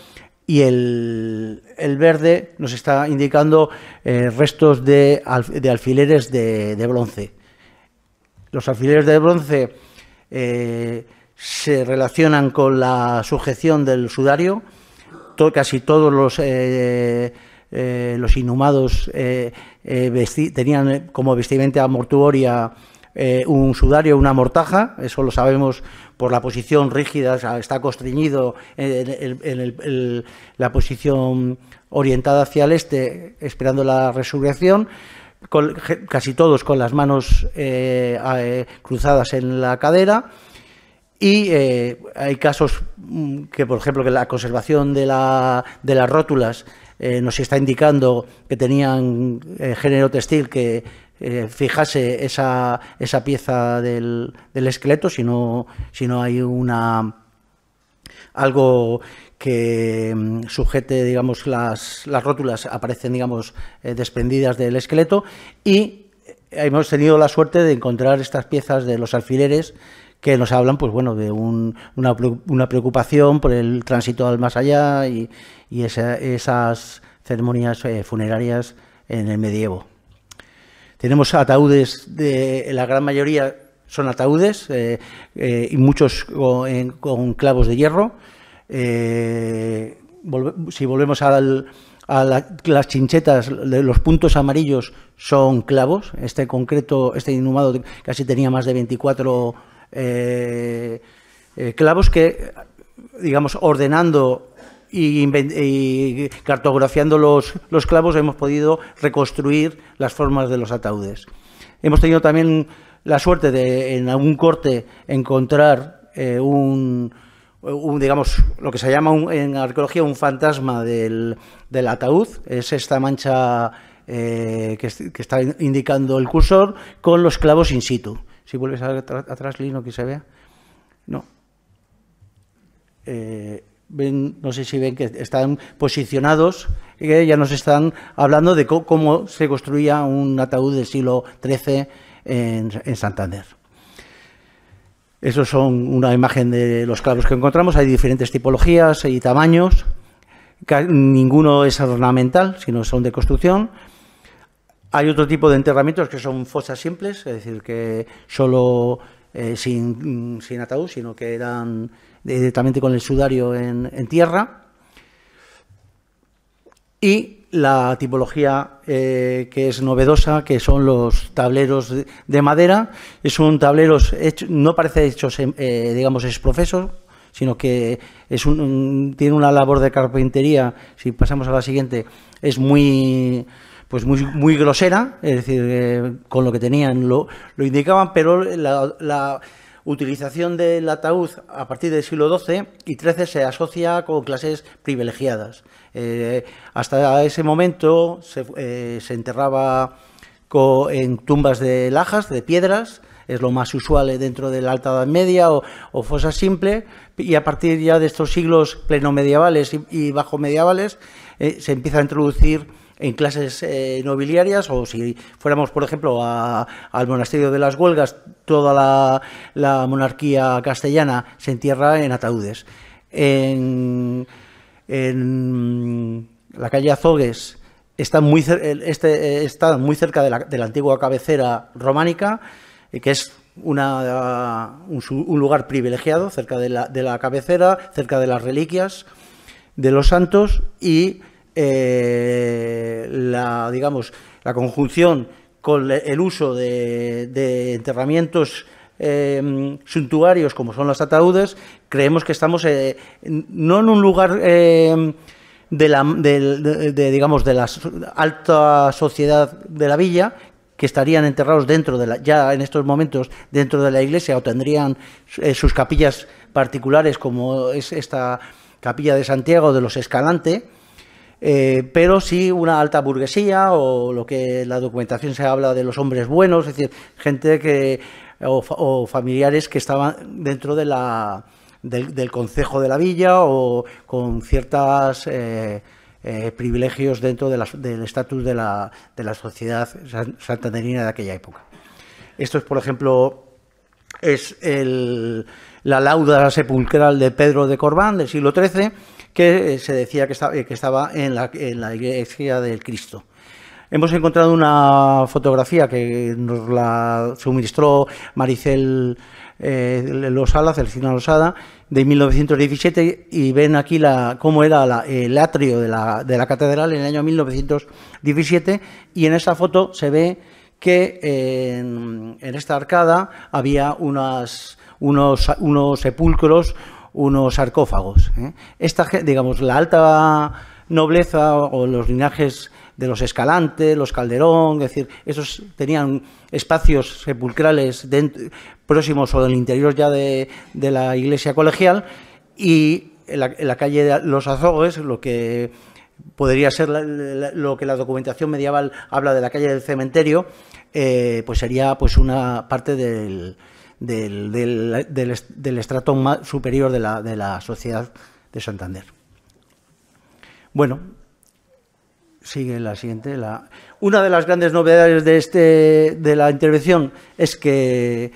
y el verde nos está indicando restos de alfileres de bronce. Los alfileres de bronce se relacionan con la sujeción del sudario. Casi todos los inhumados tenían como vestimenta mortuoria un sudario, una mortaja. Eso lo sabemos por la posición rígida, está constreñido en la posición orientada hacia el este, esperando la resurrección, casi todos con las manos cruzadas en la cadera. Y hay casos que, por ejemplo, que la conservación de las rótulas nos está indicando que tenían género textil que fijase esa pieza del esqueleto, si no hay algo que sujete, digamos, las rótulas aparecen, digamos, desprendidas del esqueleto. Y hemos tenido la suerte de encontrar estas piezas de los alfileres que nos hablan, pues bueno, de una preocupación por el tránsito al más allá y esas ceremonias funerarias en el medievo. Tenemos ataúdes, la gran mayoría son ataúdes, y muchos con clavos de hierro. Si volvemos a las chinchetas, los puntos amarillos son clavos. Este inhumado casi tenía más de 24 clavos que, digamos, ordenando y cartografiando los clavos, hemos podido reconstruir las formas de los ataúdes. Hemos tenido también la suerte de, en algún corte, encontrar digamos, lo que se llama en arqueología un fantasma del ataúd. Es esta mancha que está indicando el cursor con los clavos in situ. Si vuelves atrás, Lino, que se vea. No. No sé si ven que están posicionados, que ya nos están hablando de cómo se construía un ataúd del siglo XIII en Santander. Esos son una imagen de los clavos que encontramos. Hay diferentes tipologías y tamaños. Ninguno es ornamental, sino son de construcción. Hay otro tipo de enterramientos que son fosas simples, es decir, que solo sin ataúd, sino que eran directamente con el sudario en tierra. Y la tipología que es novedosa, que son los tableros de madera. Son tableros no parece hechos, digamos, exprofeso, sino que tiene una labor de carpintería. Si pasamos a la siguiente, es muy grosera, es decir, con lo que tenían lo indicaban, pero la utilización del ataúd a partir del siglo XII y XIII se asocia con clases privilegiadas. Hasta ese momento se enterraba en tumbas de lajas, de piedras, es lo más usual dentro de la Alta Edad Media o fosa simple, y a partir ya de estos siglos plenomedievales y bajomedievales se empieza a introducir en clases nobiliarias, o si fuéramos, por ejemplo, al monasterio de las Huelgas, toda la monarquía castellana se entierra en ataúdes. En la calle Azogues está muy cerca de la antigua cabecera románica, que es un lugar privilegiado, cerca de la cabecera, cerca de las reliquias de los santos, y la conjunción con el uso de enterramientos suntuarios como son los ataúdes, creemos que estamos no en un lugar digamos, de la alta sociedad de la villa, que estarían enterrados dentro de ya en estos momentos dentro de la iglesia, o tendrían sus capillas particulares, como es esta capilla de Santiago de los Escalante, pero sí una alta burguesía, o lo que en la documentación se habla de los hombres buenos, es decir, gente o familiares que estaban dentro de del concejo de la villa, o con ciertos privilegios dentro del estatus de la sociedad santanderina de aquella época. Esto es, por ejemplo, es la lauda sepulcral de Pedro de Corbán del siglo XIII, que se decía que estaba en la iglesia del Cristo. Hemos encontrado una fotografía que nos la suministró Maricel Losada, Celestina Losada, de 1917, y ven aquí cómo era el atrio de la catedral en el año 1917, y en esta foto se ve que en esta arcada había unos sepulcros, unos sarcófagos. Digamos, la alta nobleza o los linajes de los Escalante, los Calderón, es decir, esos tenían espacios sepulcrales próximos o del interior ya de la iglesia colegial, y en la calle de los Azogues, lo que podría ser lo que la documentación medieval habla de la calle del cementerio, pues sería pues una parte del estrato más superior de la sociedad de Santander. Bueno, sigue la siguiente. Una de las grandes novedades de la intervención es que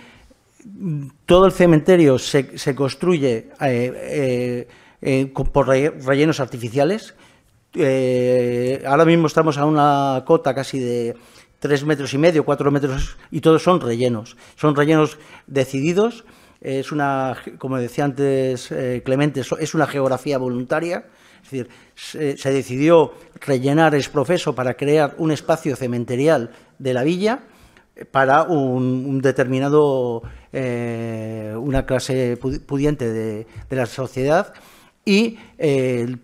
todo el cementerio se construye por rellenos artificiales. Ahora mismo estamos a una cota casi de 3,5 metros, 4 metros, y todos son rellenos decididos. Es como decía antes Clemente, es una geografía voluntaria. Es decir, se decidió rellenar ex profeso para crear un espacio cementerial de la villa para un determinado, una clase pudiente de la sociedad, y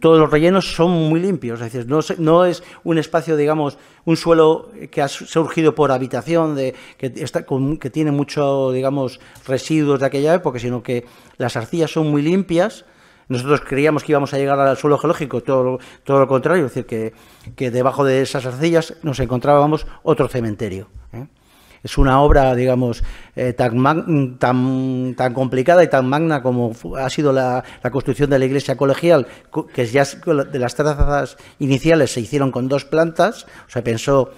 todos los rellenos son muy limpios. Es decir, no es un espacio, digamos, un suelo que ha surgido por habitación, que tiene mucho, digamos, residuos de aquella época, sino que las arcillas son muy limpias. Nosotros creíamos que íbamos a llegar al suelo geológico, todo lo contrario, es decir, que debajo de esas arcillas nos encontrábamos otro cementerio. Es una obra, digamos, tan complicada y tan magna como ha sido la construcción de la iglesia colegial, que ya de las trazas iniciales se hicieron con 2 plantas, o sea, pensó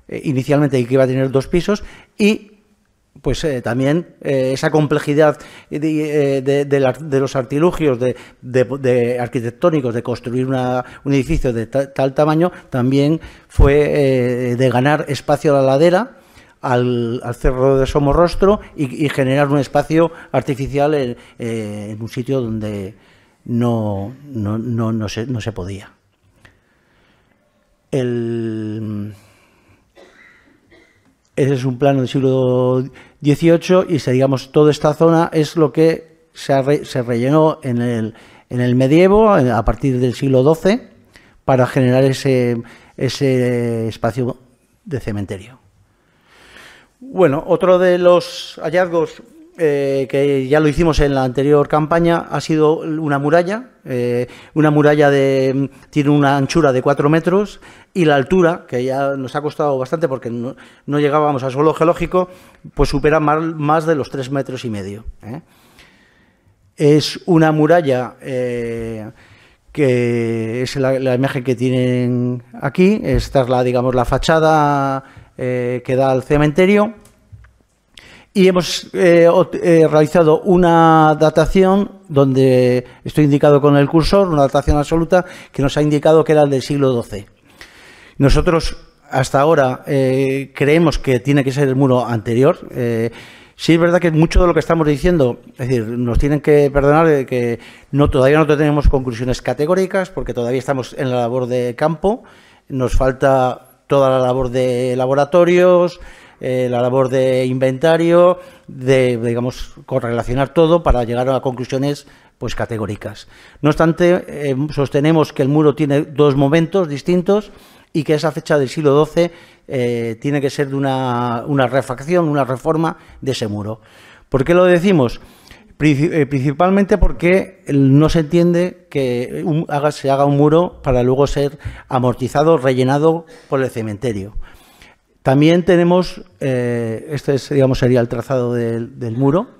inicialmente que iba a tener 2 pisos, y pues también esa complejidad de los artilugios de arquitectónicos de construir un edificio de tal tamaño también fue de ganar espacio a la ladera, al cerro de Somorrostro, y generar un espacio artificial en un sitio donde no se podía. Ese es un plano del siglo XVIII, y digamos, toda esta zona es lo que se rellenó en el medievo, a partir del siglo XII, para generar ese espacio de cementerio. Bueno, otro de los hallazgos que ya lo hicimos en la anterior campaña ha sido una muralla. Tiene una anchura de 4 metros, y la altura, que ya nos ha costado bastante porque no llegábamos al suelo geológico, pues supera más de los 3,5 metros. Es una muralla que es la imagen que tienen aquí. Esta es digamos, la fachada que da al cementerio. Y hemos realizado una datación donde estoy indicado con el cursor, una datación absoluta que nos ha indicado que era del siglo XII. Nosotros hasta ahora creemos que tiene que ser el muro anterior. Sí es verdad que mucho de lo que estamos diciendo, es decir, nos tienen que perdonar que todavía no tenemos conclusiones categóricas, porque todavía estamos en la labor de campo, nos falta toda la labor de laboratorios, la labor de inventario, de, digamos, correlacionar todo para llegar a conclusiones pues categóricas. No obstante, sostenemos que el muro tiene dos momentos distintos y que esa fecha del siglo XII tiene que ser de una refacción, una reforma de ese muro. ¿Por qué lo decimos? Principalmente porque no se entiende que se haga un muro para luego ser amortizado, rellenado por el cementerio. También tenemos, este es, digamos, sería el trazado del muro.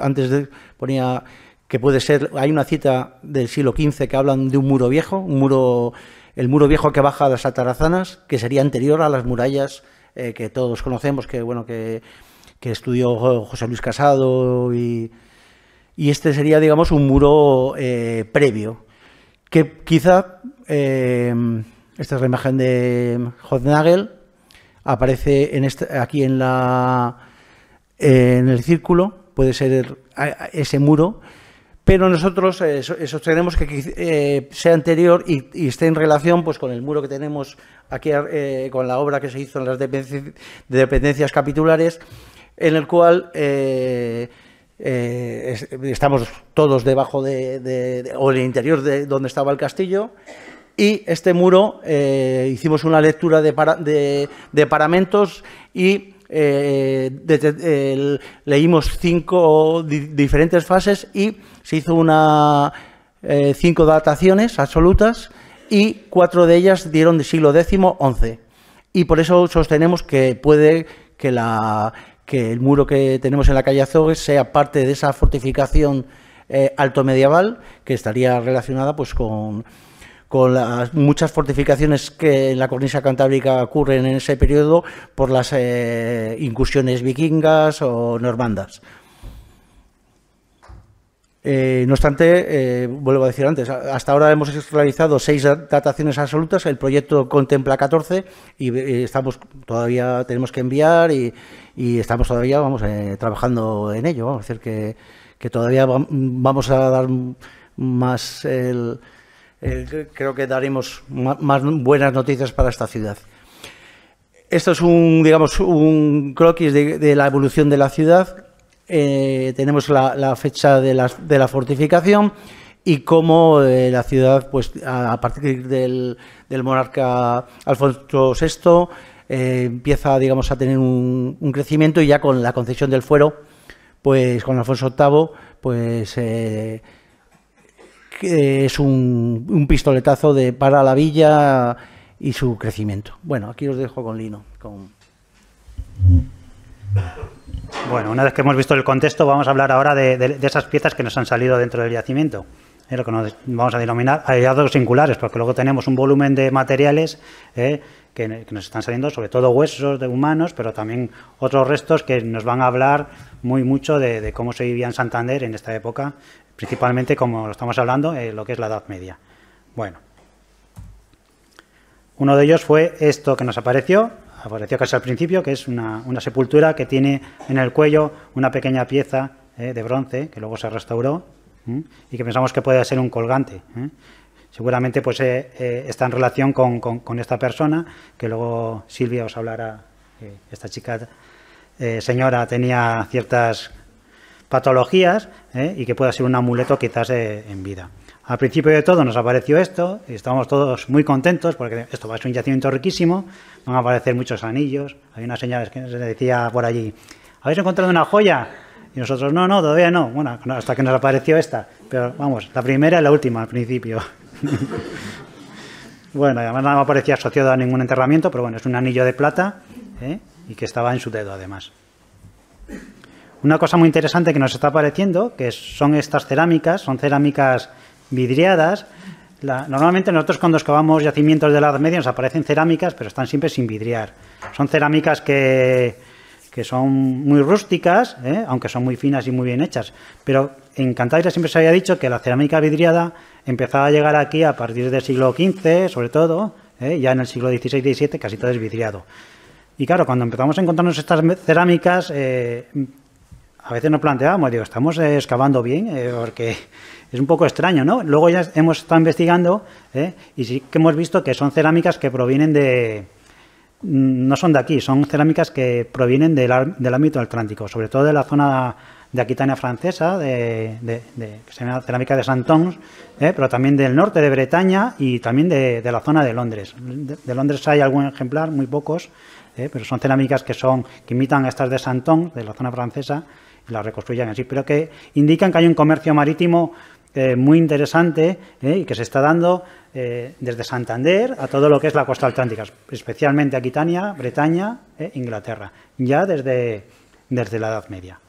Antes ponía que puede ser, hay una cita del siglo XV que hablan de un muro viejo, el muro viejo que baja a las atarazanas, que sería anterior a las murallas que todos conocemos, que estudió José Luis Casado, y este sería, digamos, un muro previo, que quizá, esta es la imagen de Hofnagel, aparece aquí en el círculo, puede ser ese muro, pero nosotros sostenemos que sea anterior y esté en relación pues con el muro que tenemos aquí, con la obra que se hizo en las dependencias capitulares, en el cual estamos todos debajo o en el interior de donde estaba el castillo, y este muro hicimos una lectura de paramentos y leímos 5 diferentes fases y se hizo 5 dataciones absolutas y 4 de ellas dieron del siglo X, XI. Y por eso sostenemos que puede que el muro que tenemos en la calle Azogues sea parte de esa fortificación alto medieval, que estaría relacionada pues con las muchas fortificaciones que en la cornisa cantábrica ocurren en ese periodo por las incursiones vikingas o normandas. No obstante, vuelvo a decir antes, hasta ahora hemos realizado 6 dataciones absolutas, el proyecto contempla 14 y tenemos que enviar y estamos todavía trabajando en ello. Vamos a decir que todavía vamos a dar más creo que daremos más buenas noticias para esta ciudad. Esto es un croquis de la evolución de la ciudad. Tenemos la fecha de la fortificación y cómo la ciudad, pues a partir del monarca Alfonso VI, empieza, digamos, a tener un crecimiento, y ya con la concesión del fuero, pues con Alfonso VIII, pues que es un pistoletazo para la villa y su crecimiento. Bueno, aquí os dejo con Lino. Bueno, una vez que hemos visto el contexto, vamos a hablar ahora de esas piezas que nos han salido dentro del yacimiento. Es lo que nos vamos a denominar hallazgos singulares, porque luego tenemos un volumen de materiales que nos están saliendo, sobre todo huesos de humanos, pero también otros restos que nos van a hablar mucho de cómo se vivía en Santander en esta época, principalmente, como lo estamos hablando, lo que es la Edad Media. Bueno, uno de ellos fue esto que nos apareció casi al principio, que es una sepultura que tiene en el cuello una pequeña pieza de bronce, que luego se restauró, y que pensamos que puede ser un colgante. Seguramente pues está en relación con esta persona, que luego Silvia os hablará. Esta chica, señora, tenía ciertas patologías y que pueda ser un amuleto quizás en vida. Al principio de todo nos apareció esto y estábamos todos muy contentos porque esto va a ser un yacimiento riquísimo, van a aparecer muchos anillos. Hay una señora que nos decía por allí: ¿habéis encontrado una joya? Y nosotros, no, todavía no. Bueno, hasta que nos apareció esta. Pero vamos, la primera y la última al principio. Bueno, además no me parecía asociado a ningún enterramiento, pero bueno, es un anillo de plata y que estaba en su dedo además. Una cosa muy interesante que nos está apareciendo, que son estas cerámicas, son cerámicas vidriadas. Normalmente nosotros cuando excavamos yacimientos de la Edad Media nos aparecen cerámicas, pero están siempre sin vidriar. Son cerámicas que son muy rústicas, aunque son muy finas y muy bien hechas. Pero en Cantabria siempre se había dicho que la cerámica vidriada empezaba a llegar aquí a partir del siglo XV, sobre todo, ya en el siglo XVI y XVII casi todo es vidriado. Y claro, cuando empezamos a encontrarnos estas cerámicas, a veces nos planteábamos, digo, ¿estamos excavando bien? Porque es un poco extraño, ¿no? Luego ya hemos estado investigando y sí que hemos visto que son cerámicas que provienen de no son de aquí, son cerámicas que provienen del ámbito atlántico, sobre todo de la zona de Aquitania francesa, que se llama cerámica de Santons, pero también del norte de Bretaña y también de la zona de Londres. De Londres hay algún ejemplar, muy pocos, pero son cerámicas que imitan a estas de Santons, de la zona francesa, y las reconstruyen así, pero que indican que hay un comercio marítimo muy interesante y que se está dando desde Santander a todo lo que es la costa atlántica, especialmente Aquitania, Bretaña, Inglaterra, ya desde la Edad Media.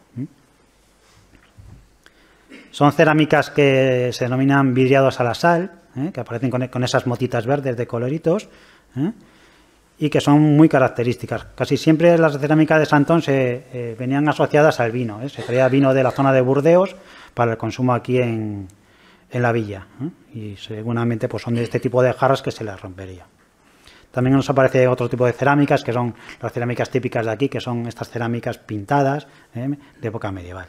Son cerámicas que se denominan vidriados a la sal, que aparecen con esas motitas verdes de coloritos, y que son muy características. Casi siempre las cerámicas de Santón venían asociadas al vino. Se traía vino de la zona de Burdeos para el consumo aquí en la villa. Y seguramente pues, son de este tipo de jarras que se les rompería. También nos aparece otro tipo de cerámicas, que son las cerámicas típicas de aquí, que son estas cerámicas pintadas de época medieval.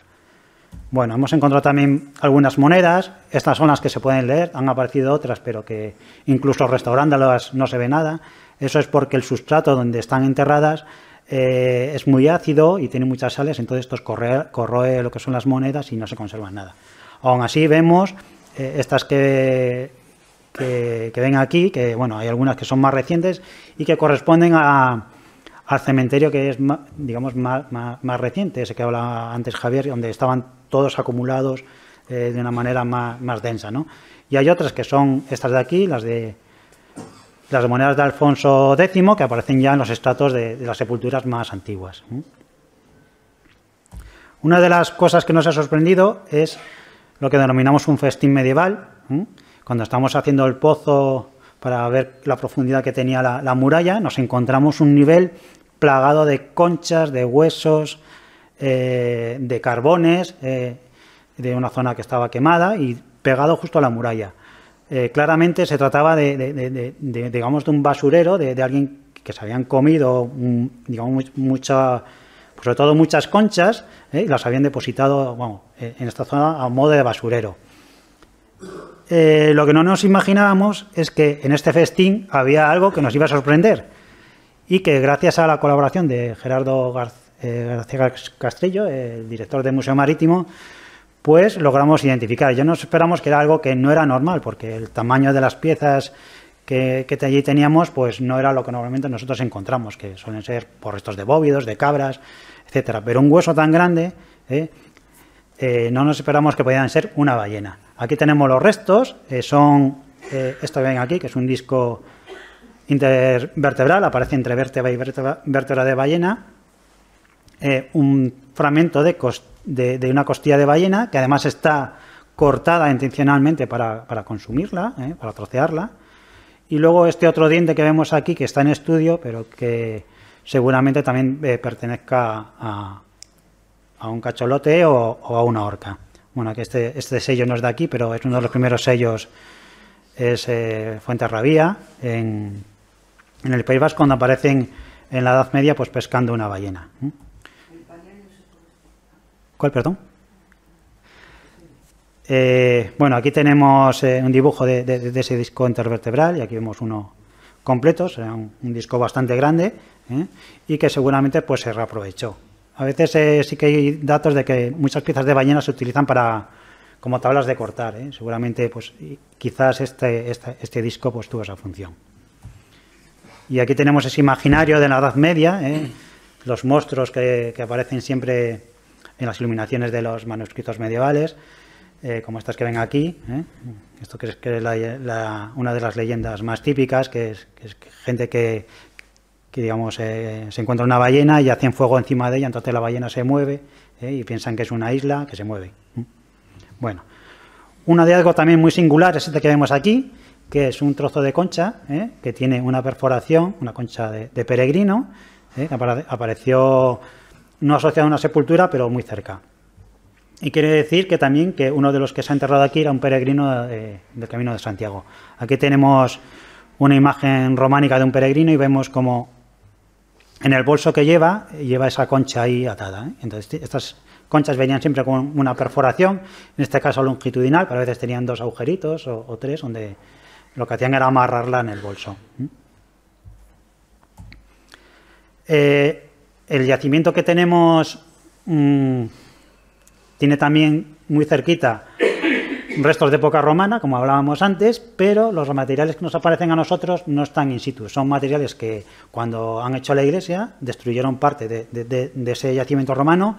Bueno, hemos encontrado también algunas monedas. Estas son las que se pueden leer. Han aparecido otras, pero que incluso restaurándolas no se ve nada. Eso es porque el sustrato donde están enterradas es muy ácido y tiene muchas sales, entonces esto corroe lo que son las monedas y no se conservan nada. Aún así vemos estas que ven aquí, que bueno, hay algunas que son más recientes y que corresponden al cementerio que es, digamos, más reciente, ese que hablaba antes Javier, donde estaban todos acumulados de una manera más densa, ¿no? Y hay otras que son estas de aquí, las monedas de Alfonso X, que aparecen ya en los estratos de las sepulturas más antiguas. Una de las cosas que nos ha sorprendido es lo que denominamos un festín medieval. Cuando estamos haciendo el pozo para ver la profundidad que tenía la muralla, nos encontramos un nivel plagado de conchas, de huesos, de carbones, de una zona que estaba quemada y pegado justo a la muralla. Claramente se trataba digamos, de un basurero, de alguien que se habían comido, digamos, sobre todo muchas conchas, y las habían depositado, bueno, en esta zona a modo de basurero. Lo que no nos imaginábamos es que en este festín había algo que nos iba a sorprender y que gracias a la colaboración de Gerardo García Castrillo, el director del Museo Marítimo, pues logramos identificar. Ya nos esperamos que era algo que no era normal, porque el tamaño de las piezas que allí teníamos pues no era lo que normalmente nosotros encontramos, que suelen ser por restos de bóvidos, de cabras, etcétera. Pero un hueso tan grande, no nos esperamos que pudieran ser una ballena. Aquí tenemos los restos, esto que ven aquí, que es un disco intervertebral, aparece entre vértebra y vértebra de ballena, un fragmento de una costilla de ballena, que además está cortada intencionalmente para consumirla, para trocearla. Y luego este otro diente que vemos aquí, que está en estudio, pero que seguramente también pertenezca a un cacholote o a una orca. Bueno, aquí este sello no es de aquí, pero es uno de los primeros sellos, es Fuenterrabía, en el País Vasco, cuando aparecen en la Edad Media pues pescando una ballena. ¿Cuál, perdón? Bueno, aquí tenemos un dibujo de ese disco intervertebral y aquí vemos uno completo, será un disco bastante grande y que seguramente pues se reaprovechó. A veces sí que hay datos de que muchas piezas de ballena se utilizan como tablas de cortar. Seguramente pues quizás este disco pues tuvo esa función. Y aquí tenemos ese imaginario de la Edad Media, los monstruos que aparecen siempre en las iluminaciones de los manuscritos medievales, como estas que ven aquí. Esto que es una de las leyendas más típicas, que es gente que digamos, se encuentra una ballena y hacen fuego encima de ella, entonces la ballena se mueve y piensan que es una isla que se mueve. Bueno, un hallazgo también muy singular es este que vemos aquí, que es un trozo de concha que tiene una perforación, una concha de peregrino, que apareció no asociado a una sepultura, pero muy cerca. Y quiere decir que también que uno de los que se ha enterrado aquí era un peregrino del Camino de Santiago. Aquí tenemos una imagen románica de un peregrino y vemos como en el bolso que lleva esa concha ahí atada. Entonces, estas conchas venían siempre con una perforación, en este caso longitudinal, pero a veces tenían 2 agujeritos o 3, donde lo que hacían era amarrarla en el bolso. El yacimiento que tenemos tiene también muy cerquita restos de época romana, como hablábamos antes, pero los materiales que nos aparecen a nosotros no están in situ. Son materiales que cuando han hecho la iglesia destruyeron parte de ese yacimiento romano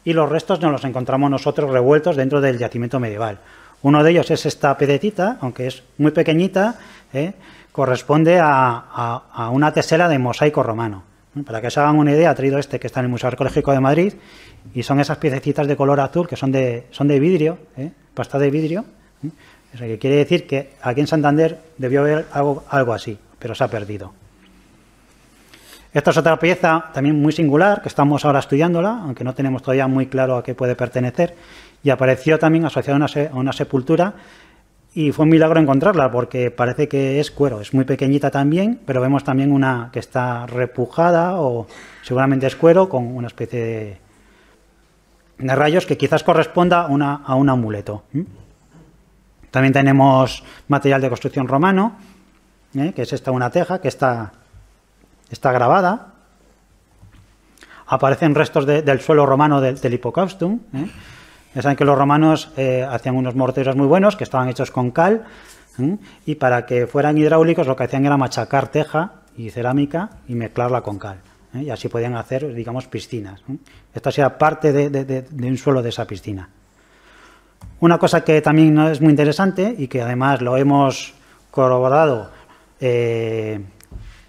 y los restos nos los encontramos nosotros revueltos dentro del yacimiento medieval. Uno de ellos es esta piedrecita, aunque es muy pequeñita, corresponde a una tesela de mosaico romano. Para que se hagan una idea, ha traído este que está en el Museo Arqueológico de Madrid y son esas piececitas de color azul que son de vidrio, pasta de vidrio. O sea, que quiere decir que aquí en Santander debió haber algo así, pero se ha perdido. Esta es otra pieza también muy singular, que estamos ahora estudiándola, aunque no tenemos todavía muy claro a qué puede pertenecer, y apareció también asociada a una sepultura, y fue un milagro encontrarla, porque parece que es cuero, es muy pequeñita también, pero vemos también una que está repujada, o seguramente es cuero, con una especie de rayos que quizás corresponda a un amuleto. También tenemos material de construcción romano, que es esta una teja, que está grabada. Aparecen restos del suelo romano del Hipocaustum. Ya saben que los romanos hacían unos morteros muy buenos, que estaban hechos con cal, y para que fueran hidráulicos lo que hacían era machacar teja y cerámica y mezclarla con cal. Y así podían hacer, digamos, piscinas. Esta sería parte de un suelo de esa piscina. Una cosa que también es muy interesante y que además lo hemos corroborado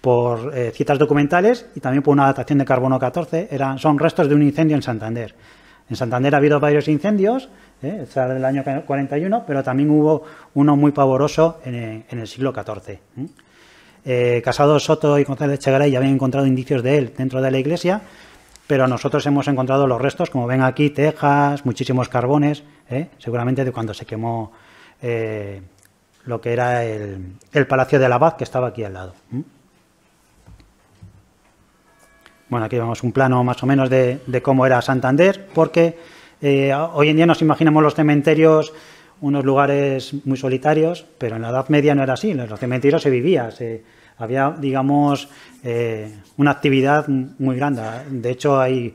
por citas documentales y también por una datación de carbono 14, son restos de un incendio en Santander. En Santander ha habido varios incendios, está del año 41, pero también hubo uno muy pavoroso en el siglo XIV. Casado, Soto y González Echegaray ya habían encontrado indicios de él dentro de la iglesia, pero nosotros hemos encontrado los restos, como ven aquí, tejas, muchísimos carbones, seguramente de cuando se quemó lo que era el Palacio del Abad, que estaba aquí al lado. Bueno, aquí vemos un plano más o menos de cómo era Santander, porque hoy en día nos imaginamos los cementerios unos lugares muy solitarios, pero en la Edad Media no era así. En los cementerios se vivía, había, digamos, una actividad muy grande. De hecho, hay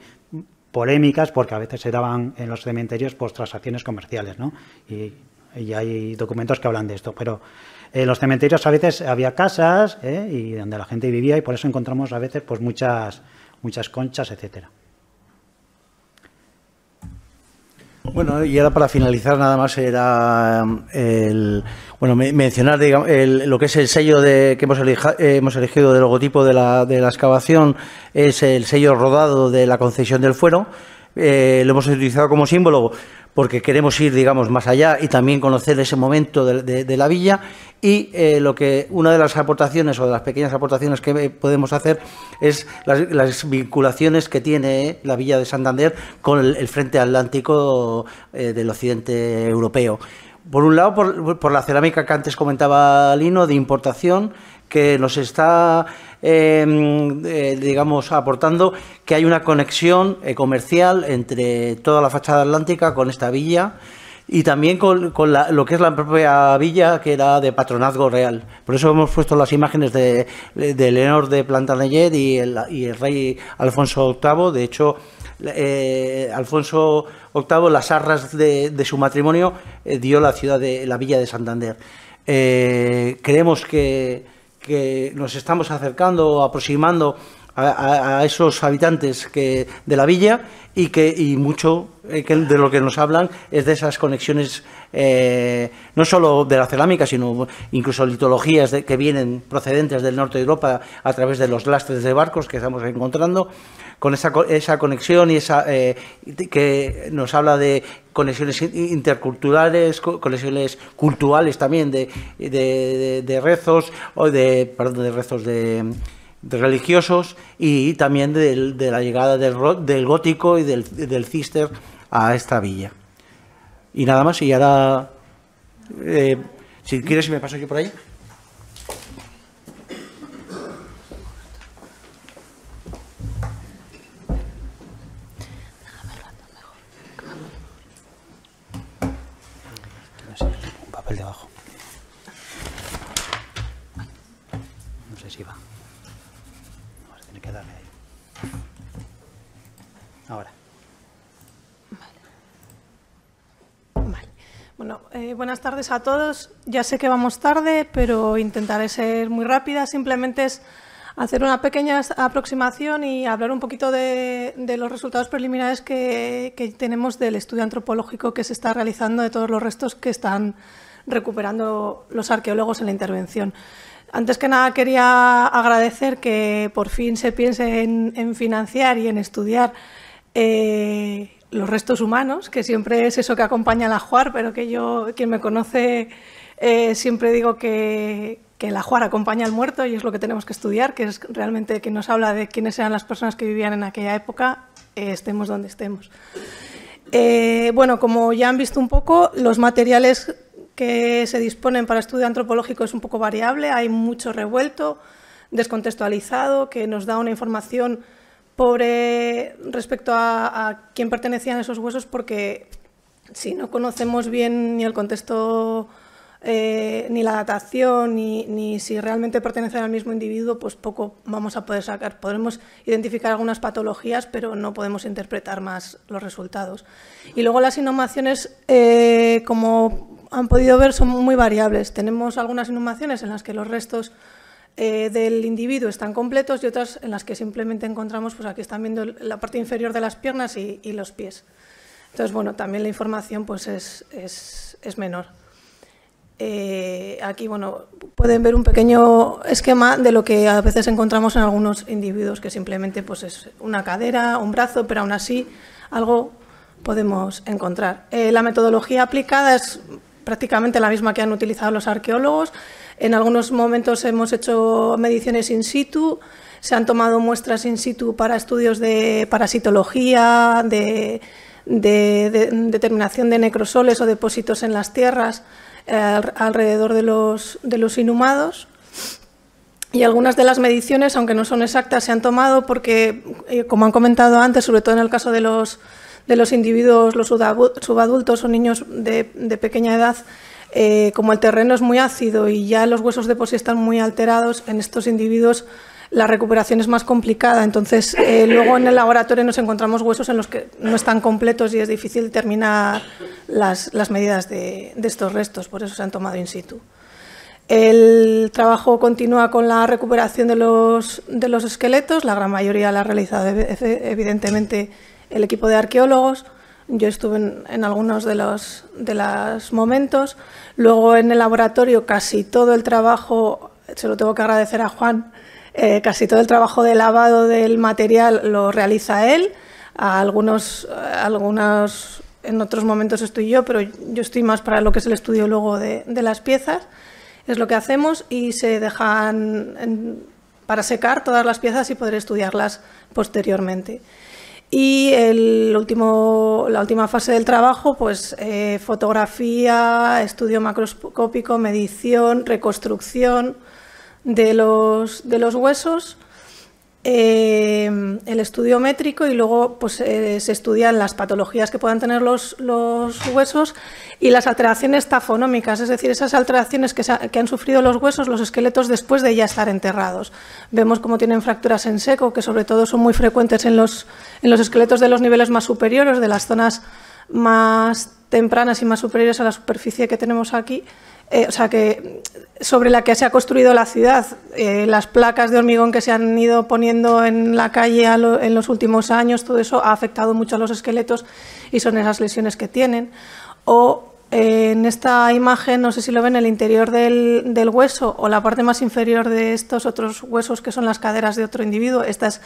polémicas porque a veces se daban en los cementerios pues, transacciones comerciales, ¿no? Y hay documentos que hablan de esto, pero en los cementerios a veces había casas y donde la gente vivía y por eso encontramos a veces pues muchas conchas, etcétera. Bueno, y ahora para finalizar nada más era mencionar digamos, lo que es el sello que hemos elegido de logotipo de la excavación, es el sello rodado de la concesión del fuero. Lo hemos utilizado como símbolo porque queremos ir, digamos, más allá y también conocer ese momento de la villa y una de las aportaciones o de las pequeñas aportaciones que podemos hacer es las vinculaciones que tiene la villa de Santander con el frente atlántico del occidente europeo. Por un lado, por la cerámica que antes comentaba Lino, de importación, que nos está, digamos, aportando que hay una conexión comercial entre toda la fachada atlántica con esta villa y también con lo que es la propia villa, que era de patronazgo real. Por eso hemos puesto las imágenes de Leonor de Plantagenet y el rey Alfonso VIII. De hecho, Alfonso VIII, las arras de su matrimonio, dio la villa de Santander. Creemos que nos estamos acercando, aproximando a esos habitantes de la villa y mucho de lo que nos hablan es de esas conexiones, no solo de la cerámica, sino incluso litologías que vienen procedentes del norte de Europa a través de los lastres de barcos que estamos encontrando, con esa conexión y que nos habla de conexiones interculturales, conexiones culturales también de rezos o de rezos de religiosos y también de la llegada del gótico y del cister a esta villa. Y nada más, y ahora, si quieres, me paso yo por ahí. Un papel debajo. No sé si va. Vamos a tener que darle ahí. Bueno, buenas tardes a todos. Ya sé que vamos tarde, pero intentaré ser muy rápida. Simplemente es hacer una pequeña aproximación y hablar un poquito de los resultados preliminares que tenemos del estudio antropológico que se está realizando de todos los restos que están recuperando los arqueólogos en la intervención. Antes que nada quería agradecer que por fin se piense en financiar y en estudiar los restos humanos, que siempre es eso que acompaña al ajuar, pero que yo, quien me conoce, siempre digo que el ajuar acompaña al muerto y es lo que tenemos que estudiar, que es realmente que nos habla de quiénes eran las personas que vivían en aquella época, estemos donde estemos. Bueno, como ya han visto un poco, los materiales que se disponen para estudio antropológico es un poco variable, hay mucho revuelto, descontextualizado, que nos da una información pobre respecto a quién pertenecían esos huesos, porque si no conocemos bien ni el contexto, ni la datación, ni si realmente pertenecen al mismo individuo, pues poco vamos a poder sacar. Podremos identificar algunas patologías, pero no podemos interpretar más los resultados. Y luego las inhumaciones, como han podido ver, son muy variables. Tenemos algunas inhumaciones en las que los restos del individuo están completos y otras en las que simplemente encontramos, pues aquí están viendo la parte inferior de las piernas y los pies. Entonces, bueno, también la información pues es menor. Aquí, bueno, pueden ver un pequeño esquema de lo que a veces encontramos en algunos individuos, que simplemente pues es una cadera, un brazo, pero aún así algo podemos encontrar. La metodología aplicada es prácticamente la misma que han utilizado los arqueólogos. En algunos momentos hemos hecho mediciones in situ, se han tomado muestras in situ para estudios de parasitología, de determinación de necrosoles o depósitos en las tierras alrededor de los inhumados. Y algunas de las mediciones, aunque no son exactas, se han tomado porque, como han comentado antes, sobre todo en el caso de los individuos, los subadultos o niños de pequeña edad, como el terreno es muy ácido y ya los huesos de por sí están muy alterados, en estos individuos la recuperación es más complicada. Entonces, luego en el laboratorio nos encontramos huesos en los que no están completos y es difícil determinar las medidas de estos restos, por eso se han tomado in situ. El trabajo continúa con la recuperación de los esqueletos, la gran mayoría la ha realizado evidentemente el equipo de arqueólogos. Yo estuve en algunos de los momentos. Luego en el laboratorio casi todo el trabajo, se lo tengo que agradecer a Juan, casi todo el trabajo de lavado del material lo realiza él. Algunos en otros momentos estoy yo, pero yo estoy más para lo que es el estudio luego de las piezas. Es lo que hacemos y se dejan para secar todas las piezas y poder estudiarlas posteriormente. Y la última fase del trabajo, pues fotografía, estudio macroscópico, medición, reconstrucción de los huesos, el estudio métrico y luego pues, se estudian las patologías que puedan tener los huesos y las alteraciones tafonómicas, es decir, esas alteraciones que han sufrido los huesos, los esqueletos, después de ya estar enterrados. Vemos cómo tienen fracturas en seco, que sobre todo son muy frecuentes en los esqueletos de los niveles más superiores, de las zonas más tempranas y más superiores a la superficie que tenemos aquí. O sea, que sobre la que se ha construido la ciudad, las placas de hormigón que se han ido poniendo en la calle en los últimos años, todo eso ha afectado mucho a los esqueletos y son esas lesiones que tienen. O en esta imagen, no sé si lo ven, el interior del hueso o la parte más inferior de estos otros huesos que son las caderas de otro individuo. Esta es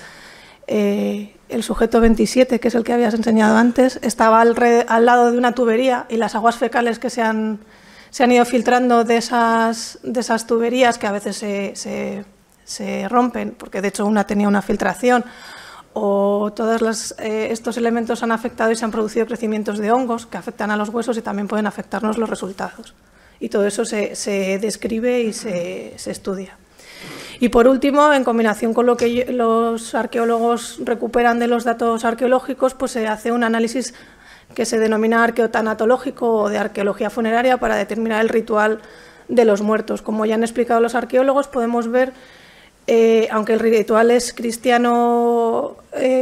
el sujeto 27, que es el que habías enseñado antes, estaba al lado de una tubería y las aguas fecales que se han ido filtrando de esas tuberías, que a veces se rompen, porque de hecho una tenía una filtración, o todos estos elementos han afectado y se han producido crecimientos de hongos que afectan a los huesos y también pueden afectarnos los resultados. Y todo eso se describe y se estudia. Y por último, en combinación con lo que los arqueólogos recuperan de los datos arqueológicos, pues se hace un análisis que se denomina arqueotanatológico o de arqueología funeraria para determinar el ritual de los muertos. Como ya han explicado los arqueólogos, podemos ver, aunque el ritual es cristiano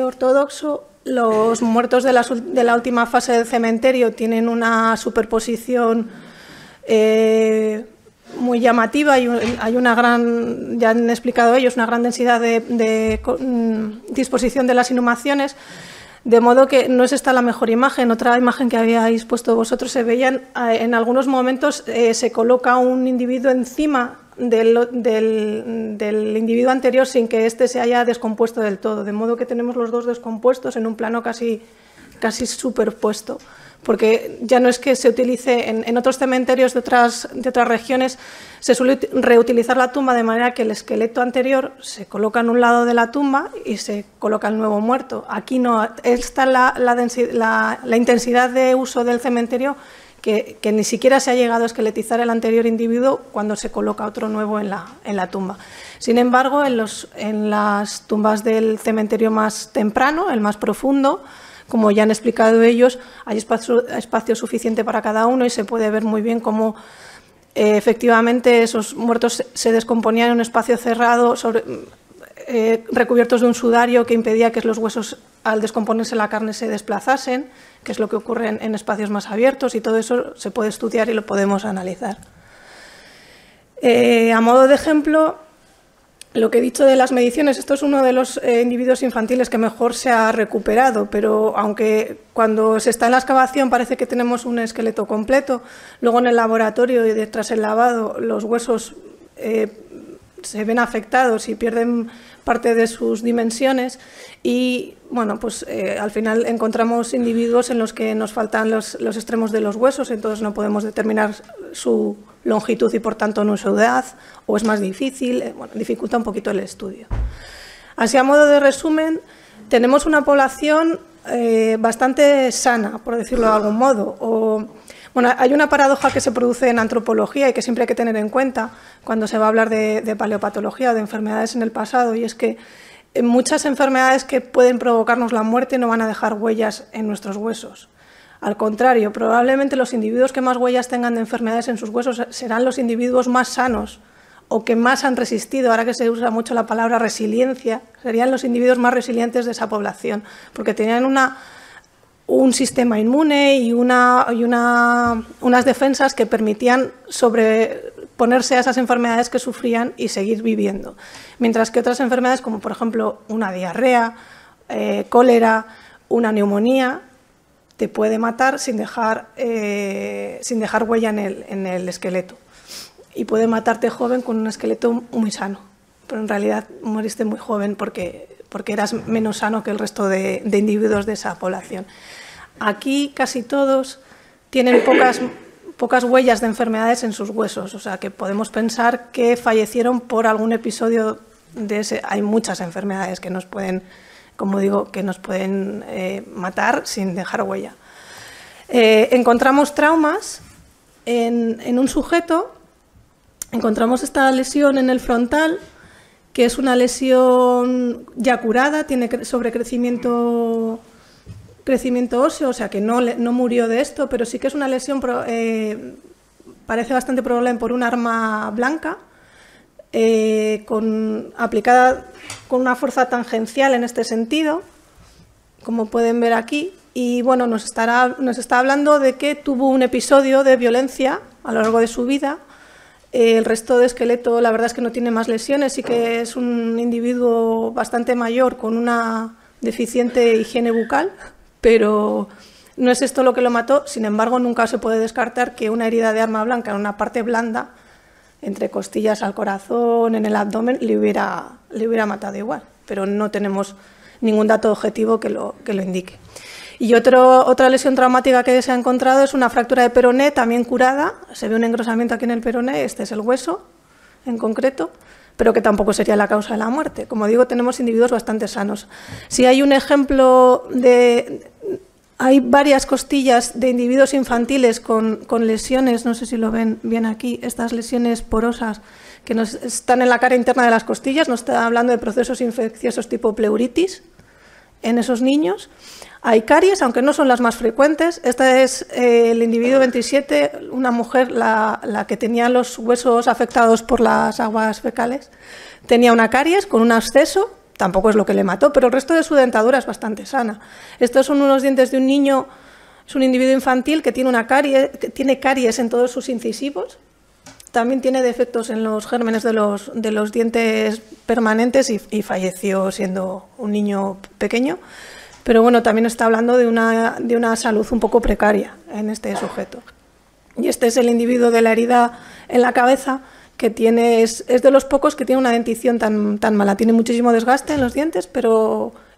ortodoxo, los muertos de la última fase del cementerio tienen una superposición muy llamativa y hay una gran, ya han explicado ellos, una gran densidad de disposición de las inhumaciones, de modo que no es esta la mejor imagen. Otra imagen que habíais puesto vosotros, se veían en algunos momentos se coloca un individuo encima del individuo anterior sin que éste se haya descompuesto del todo, de modo que tenemos los dos descompuestos en un plano casi superpuesto. Porque ya no es que se utilice, en otros cementerios de otras regiones se suele reutilizar la tumba de manera que el esqueleto anterior se coloca en un lado de la tumba y se coloca el nuevo muerto. Aquí no, está la intensidad de uso del cementerio que ni siquiera se ha llegado a esqueletizar el anterior individuo cuando se coloca otro nuevo en la tumba. Sin embargo, en las tumbas del cementerio más temprano, el más profundo, como ya han explicado ellos, hay espacio suficiente para cada uno y se puede ver muy bien cómo efectivamente esos muertos se descomponían en un espacio cerrado, recubiertos de un sudario que impedía que los huesos, al descomponerse la carne, se desplazasen, que es lo que ocurre en espacios más abiertos, y todo eso se puede estudiar y lo podemos analizar. A modo de ejemplo, lo que he dicho de las mediciones, esto es uno de los individuos infantiles que mejor se ha recuperado, pero aunque cuando se está en la excavación parece que tenemos un esqueleto completo, luego en el laboratorio y tras el lavado los huesos se ven afectados y pierden parte de sus dimensiones y bueno, pues al final encontramos individuos en los que nos faltan los extremos de los huesos, entonces no podemos determinar su longitud y por tanto no su edad, o es más difícil, bueno, dificulta un poquito el estudio. Así, a modo de resumen, tenemos una población bastante sana, por decirlo de algún modo. Bueno, hay una paradoja que se produce en antropología y que siempre hay que tener en cuenta cuando se va a hablar de paleopatología o de enfermedades en el pasado, y es que muchas enfermedades que pueden provocarnos la muerte no van a dejar huellas en nuestros huesos. Al contrario, probablemente los individuos que más huellas tengan de enfermedades en sus huesos serán los individuos más sanos o que más han resistido. Ahora que se usa mucho la palabra resiliencia, serían los individuos más resilientes de esa población, porque tenían un sistema inmune y unas defensas que permitían sobreponerse a esas enfermedades que sufrían y seguir viviendo. Mientras que otras enfermedades, como por ejemplo una diarrea, cólera, una neumonía, te puede matar sin dejar huella en el esqueleto. Y puede matarte joven con un esqueleto muy sano. Pero en realidad moriste muy joven porque eras menos sano que el resto de individuos de esa población. Aquí casi todos tienen pocas huellas de enfermedades en sus huesos. O sea que podemos pensar que fallecieron por algún episodio de ese. Hay muchas enfermedades que nos pueden, como digo, que nos pueden matar sin dejar huella. Encontramos traumas en un sujeto, encontramos esta lesión en el frontal, que es una lesión ya curada, tiene sobrecrecimiento óseo, o sea que no murió de esto, pero sí que es una lesión, parece bastante probable por un arma blanca, aplicada con una fuerza tangencial en este sentido, como pueden ver aquí, y bueno, nos está hablando de que tuvo un episodio de violencia a lo largo de su vida. El resto de esqueleto, la verdad es que no tiene más lesiones, sí que es un individuo bastante mayor con una deficiente higiene bucal, pero no es esto lo que lo mató. Sin embargo, nunca se puede descartar que una herida de arma blanca en una parte blanda, entre costillas al corazón, en el abdomen, le hubiera matado igual, pero no tenemos ningún dato objetivo que lo indique. Y otra lesión traumática que se ha encontrado es una fractura de peroné, también curada. Se ve un engrosamiento aquí en el peroné, este es el hueso en concreto, pero que tampoco sería la causa de la muerte. Como digo, tenemos individuos bastante sanos. Si hay un ejemplo hay varias costillas de individuos infantiles con lesiones, no sé si lo ven bien aquí, estas lesiones porosas que están en la cara interna de las costillas, nos está hablando de procesos infecciosos tipo pleuritis en esos niños. Hay caries, aunque no son las más frecuentes. Esta es el individuo 27, una mujer, la que tenía los huesos afectados por las aguas fecales. Tenía una caries con un absceso tampoco es lo que le mató, pero el resto de su dentadura es bastante sana. Estos son unos dientes de un niño, es un individuo infantil que tiene que tiene caries en todos sus incisivos. También tiene defectos en los gérmenes de los dientes permanentes y falleció siendo un niño pequeño. Pero bueno, también está hablando de una salud un poco precaria en este sujeto. Y este es el individuo de la herida en la cabeza, que es de los pocos que tiene una dentición tan mala. Tiene muchísimo desgaste en los dientes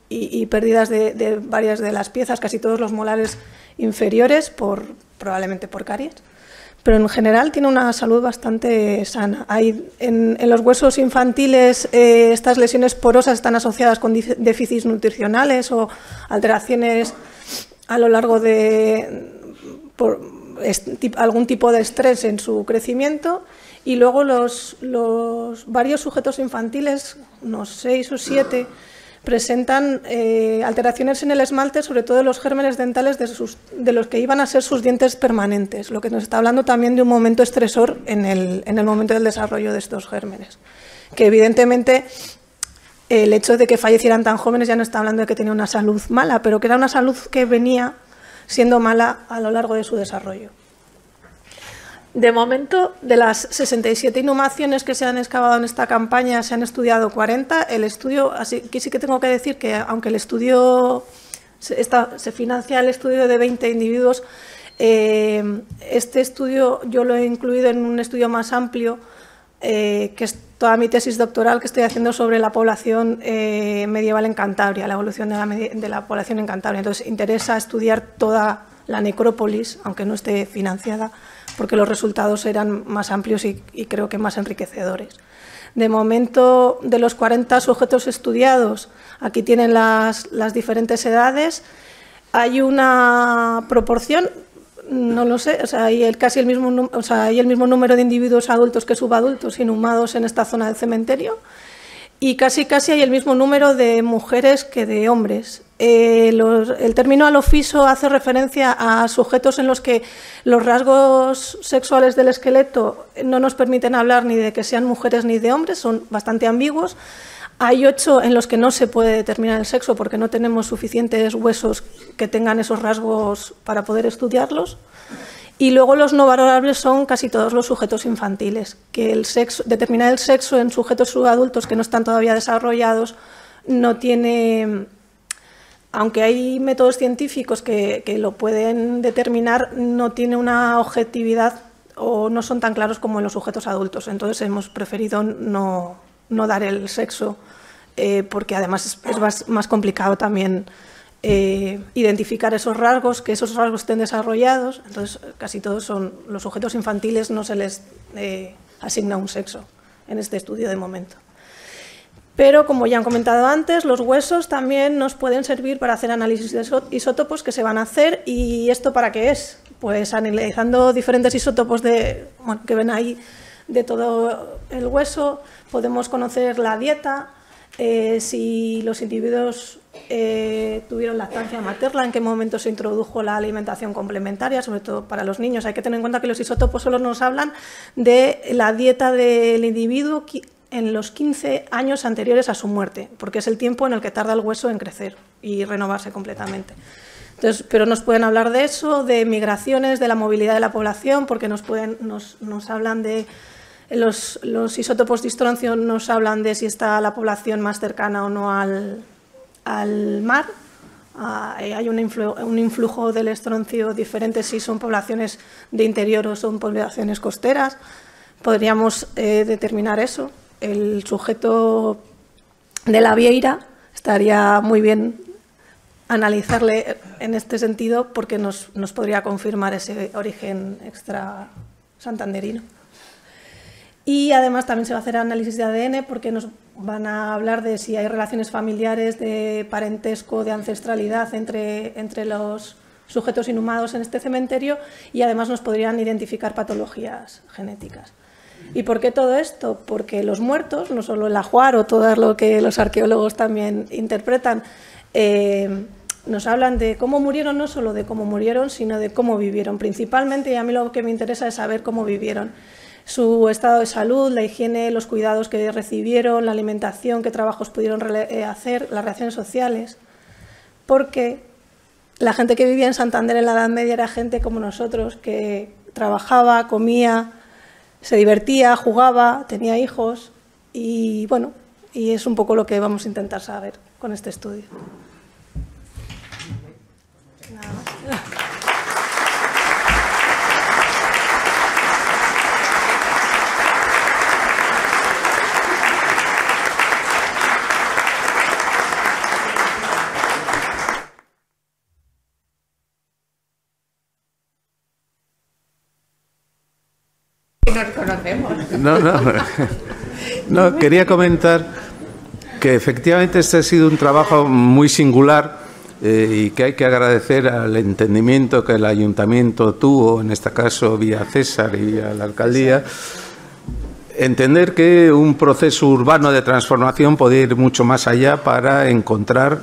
y pérdidas de varias de las piezas, casi todos los molares inferiores, probablemente por caries. Pero en general tiene una salud bastante sana. En los huesos infantiles estas lesiones porosas están asociadas con déficits nutricionales o alteraciones a lo largo de algún tipo de estrés en su crecimiento. Y luego los varios sujetos infantiles, unos 6 o 7, presentan alteraciones en el esmalte, sobre todo los gérmenes dentales de los que iban a ser sus dientes permanentes, lo que nos está hablando también de un momento estresor en el momento del desarrollo de estos gérmenes. Que evidentemente el hecho de que fallecieran tan jóvenes ya no está hablando de que tenía una salud mala, pero que era una salud que venía siendo mala a lo largo de su desarrollo. De momento, de las 67 inhumaciones que se han excavado en esta campaña, se han estudiado 40. El estudio, así que sí que tengo que decir que aunque el estudio se financia el estudio de 20 individuos, este estudio yo lo he incluido en un estudio más amplio, que es toda mi tesis doctoral que estoy haciendo sobre la población medieval en Cantabria, la evolución de la población en Cantabria. Entonces, interesa estudiar toda la necrópolis, aunque no esté financiada, porque los resultados eran más amplios y creo que más enriquecedores. De momento, de los 40 sujetos estudiados, aquí tienen las diferentes edades. Hay una proporción, no lo sé, o sea, hay el mismo número de individuos adultos que subadultos inhumados en esta zona del cementerio, y casi hay el mismo número de mujeres que de hombres. El término alofiso hace referencia a sujetos en los que los rasgos sexuales del esqueleto no nos permiten hablar ni de que sean mujeres ni de hombres, son bastante ambiguos. Hay 8 en los que no se puede determinar el sexo porque no tenemos suficientes huesos que tengan esos rasgos para poder estudiarlos. Y luego los no valorables son casi todos los sujetos infantiles, que determinar el sexo en sujetos subadultos que no están todavía desarrollados no tiene, aunque hay métodos científicos que lo pueden determinar, no tiene una objetividad o no son tan claros como en los sujetos adultos. Entonces hemos preferido no dar el sexo porque además es más complicado también identificar esos rasgos, que esos rasgos estén desarrollados. Entonces casi todos son los sujetos infantiles, no se les asigna un sexo en este estudio de momento. Pero, como ya han comentado antes, los huesos también nos pueden servir para hacer análisis de isótopos que se van a hacer. ¿Y esto para qué es? Pues analizando diferentes isótopos que ven ahí de todo el hueso, podemos conocer la dieta, si los individuos tuvieron lactancia materna, en qué momento se introdujo la alimentación complementaria, sobre todo para los niños. Hay que tener en cuenta que los isótopos solo nos hablan de la dieta del individuo en los 15 años anteriores a su muerte, porque es el tiempo en el que tarda el hueso en crecer y renovarse completamente. Entonces, pero nos pueden hablar de eso, de migraciones, de la movilidad de la población, porque nos hablan de los isótopos de estroncio, nos hablan de si está la población más cercana o no al mar. Hay un influjo del estroncio diferente si son poblaciones de interior o son poblaciones costeras. Podríamos determinar eso. El sujeto de la vieira estaría muy bien analizarle en este sentido porque nos podría confirmar ese origen extra santanderino. Y además también se va a hacer análisis de ADN porque nos van a hablar de si hay relaciones familiares, de parentesco, de ancestralidad entre los sujetos inhumados en este cementerio, y además nos podrían identificar patologías genéticas. ¿Y por qué todo esto? Porque los muertos, no solo el ajuar o todo lo que los arqueólogos también interpretan, nos hablan de cómo murieron, no solo de cómo murieron, sino de cómo vivieron. Principalmente, y a mí lo que me interesa es saber cómo vivieron. su estado de salud, la higiene, los cuidados que recibieron, la alimentación, qué trabajos pudieron hacer, las relaciones sociales, porque la gente que vivía en Santander en la Edad Media era gente como nosotros, que trabajaba, comía, se divertía, jugaba, tenía hijos y bueno, y es un poco lo que vamos a intentar saber con este estudio. Nada más. Nos conocemos. No, quería comentar que efectivamente este ha sido un trabajo muy singular y que hay que agradecer al entendimiento que el Ayuntamiento tuvo, en este caso vía César y vía la Alcaldía. Entender que un proceso urbano de transformación puede ir mucho más allá para encontrar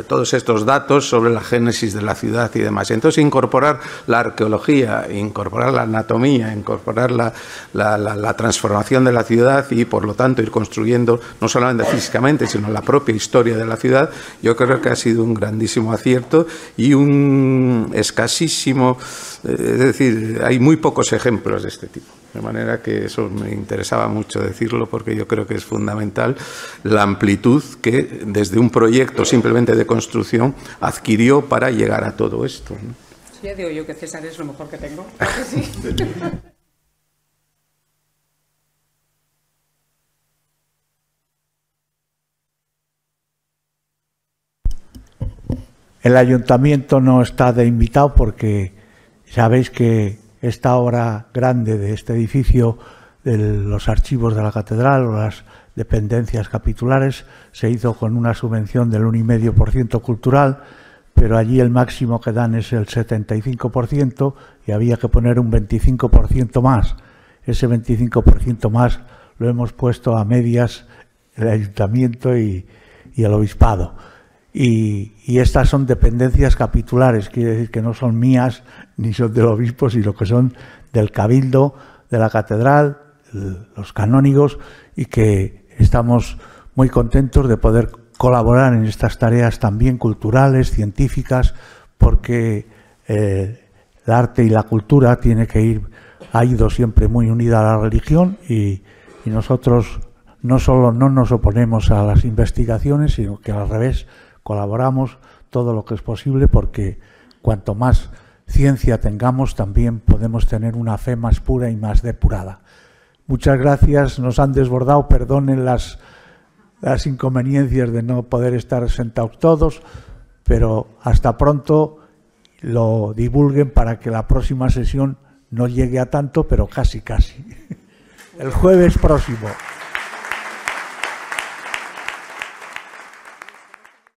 todos estos datos sobre la génesis de la ciudad y demás. Entonces, incorporar la arqueología, incorporar la anatomía, incorporar la transformación de la ciudad y, por lo tanto, ir construyendo no solamente físicamente, sino la propia historia de la ciudad, yo creo que ha sido un grandísimo acierto y un escasísimo, es decir, hay muy pocos ejemplos de este tipo. De manera que eso me interesaba mucho decirlo porque yo creo que es fundamental la amplitud que desde un proyecto simplemente de construcción adquirió para llegar a todo esto, ¿no? Sí, ya digo yo que César es lo mejor que tengo. Claro que sí. El ayuntamiento no está de invitado porque sabéis que esta obra grande de este edificio, de los archivos de la catedral o las dependencias capitulares, se hizo con una subvención del 1,5% cultural, pero allí el máximo que dan es el 75% y había que poner un 25% más. Ese 25% más lo hemos puesto a medias el ayuntamiento y el obispado. Y estas son dependencias capitulares, quiere decir que no son mías ni son del obispo, sino que son del cabildo, de la catedral, los canónigos, y que estamos muy contentos de poder colaborar en estas tareas también culturales, científicas, porque el arte y la cultura ha ido siempre muy unida a la religión y nosotros no solo no nos oponemos a las investigaciones, sino que al revés, colaboramos todo lo que es posible porque cuanto más ciencia tengamos también podemos tener una fe más pura y más depurada. Muchas gracias, nos han desbordado, perdonen las inconveniencias de no poder estar sentados todos, pero hasta pronto, lo divulguen para que la próxima sesión no llegue a tanto, pero casi. El jueves próximo.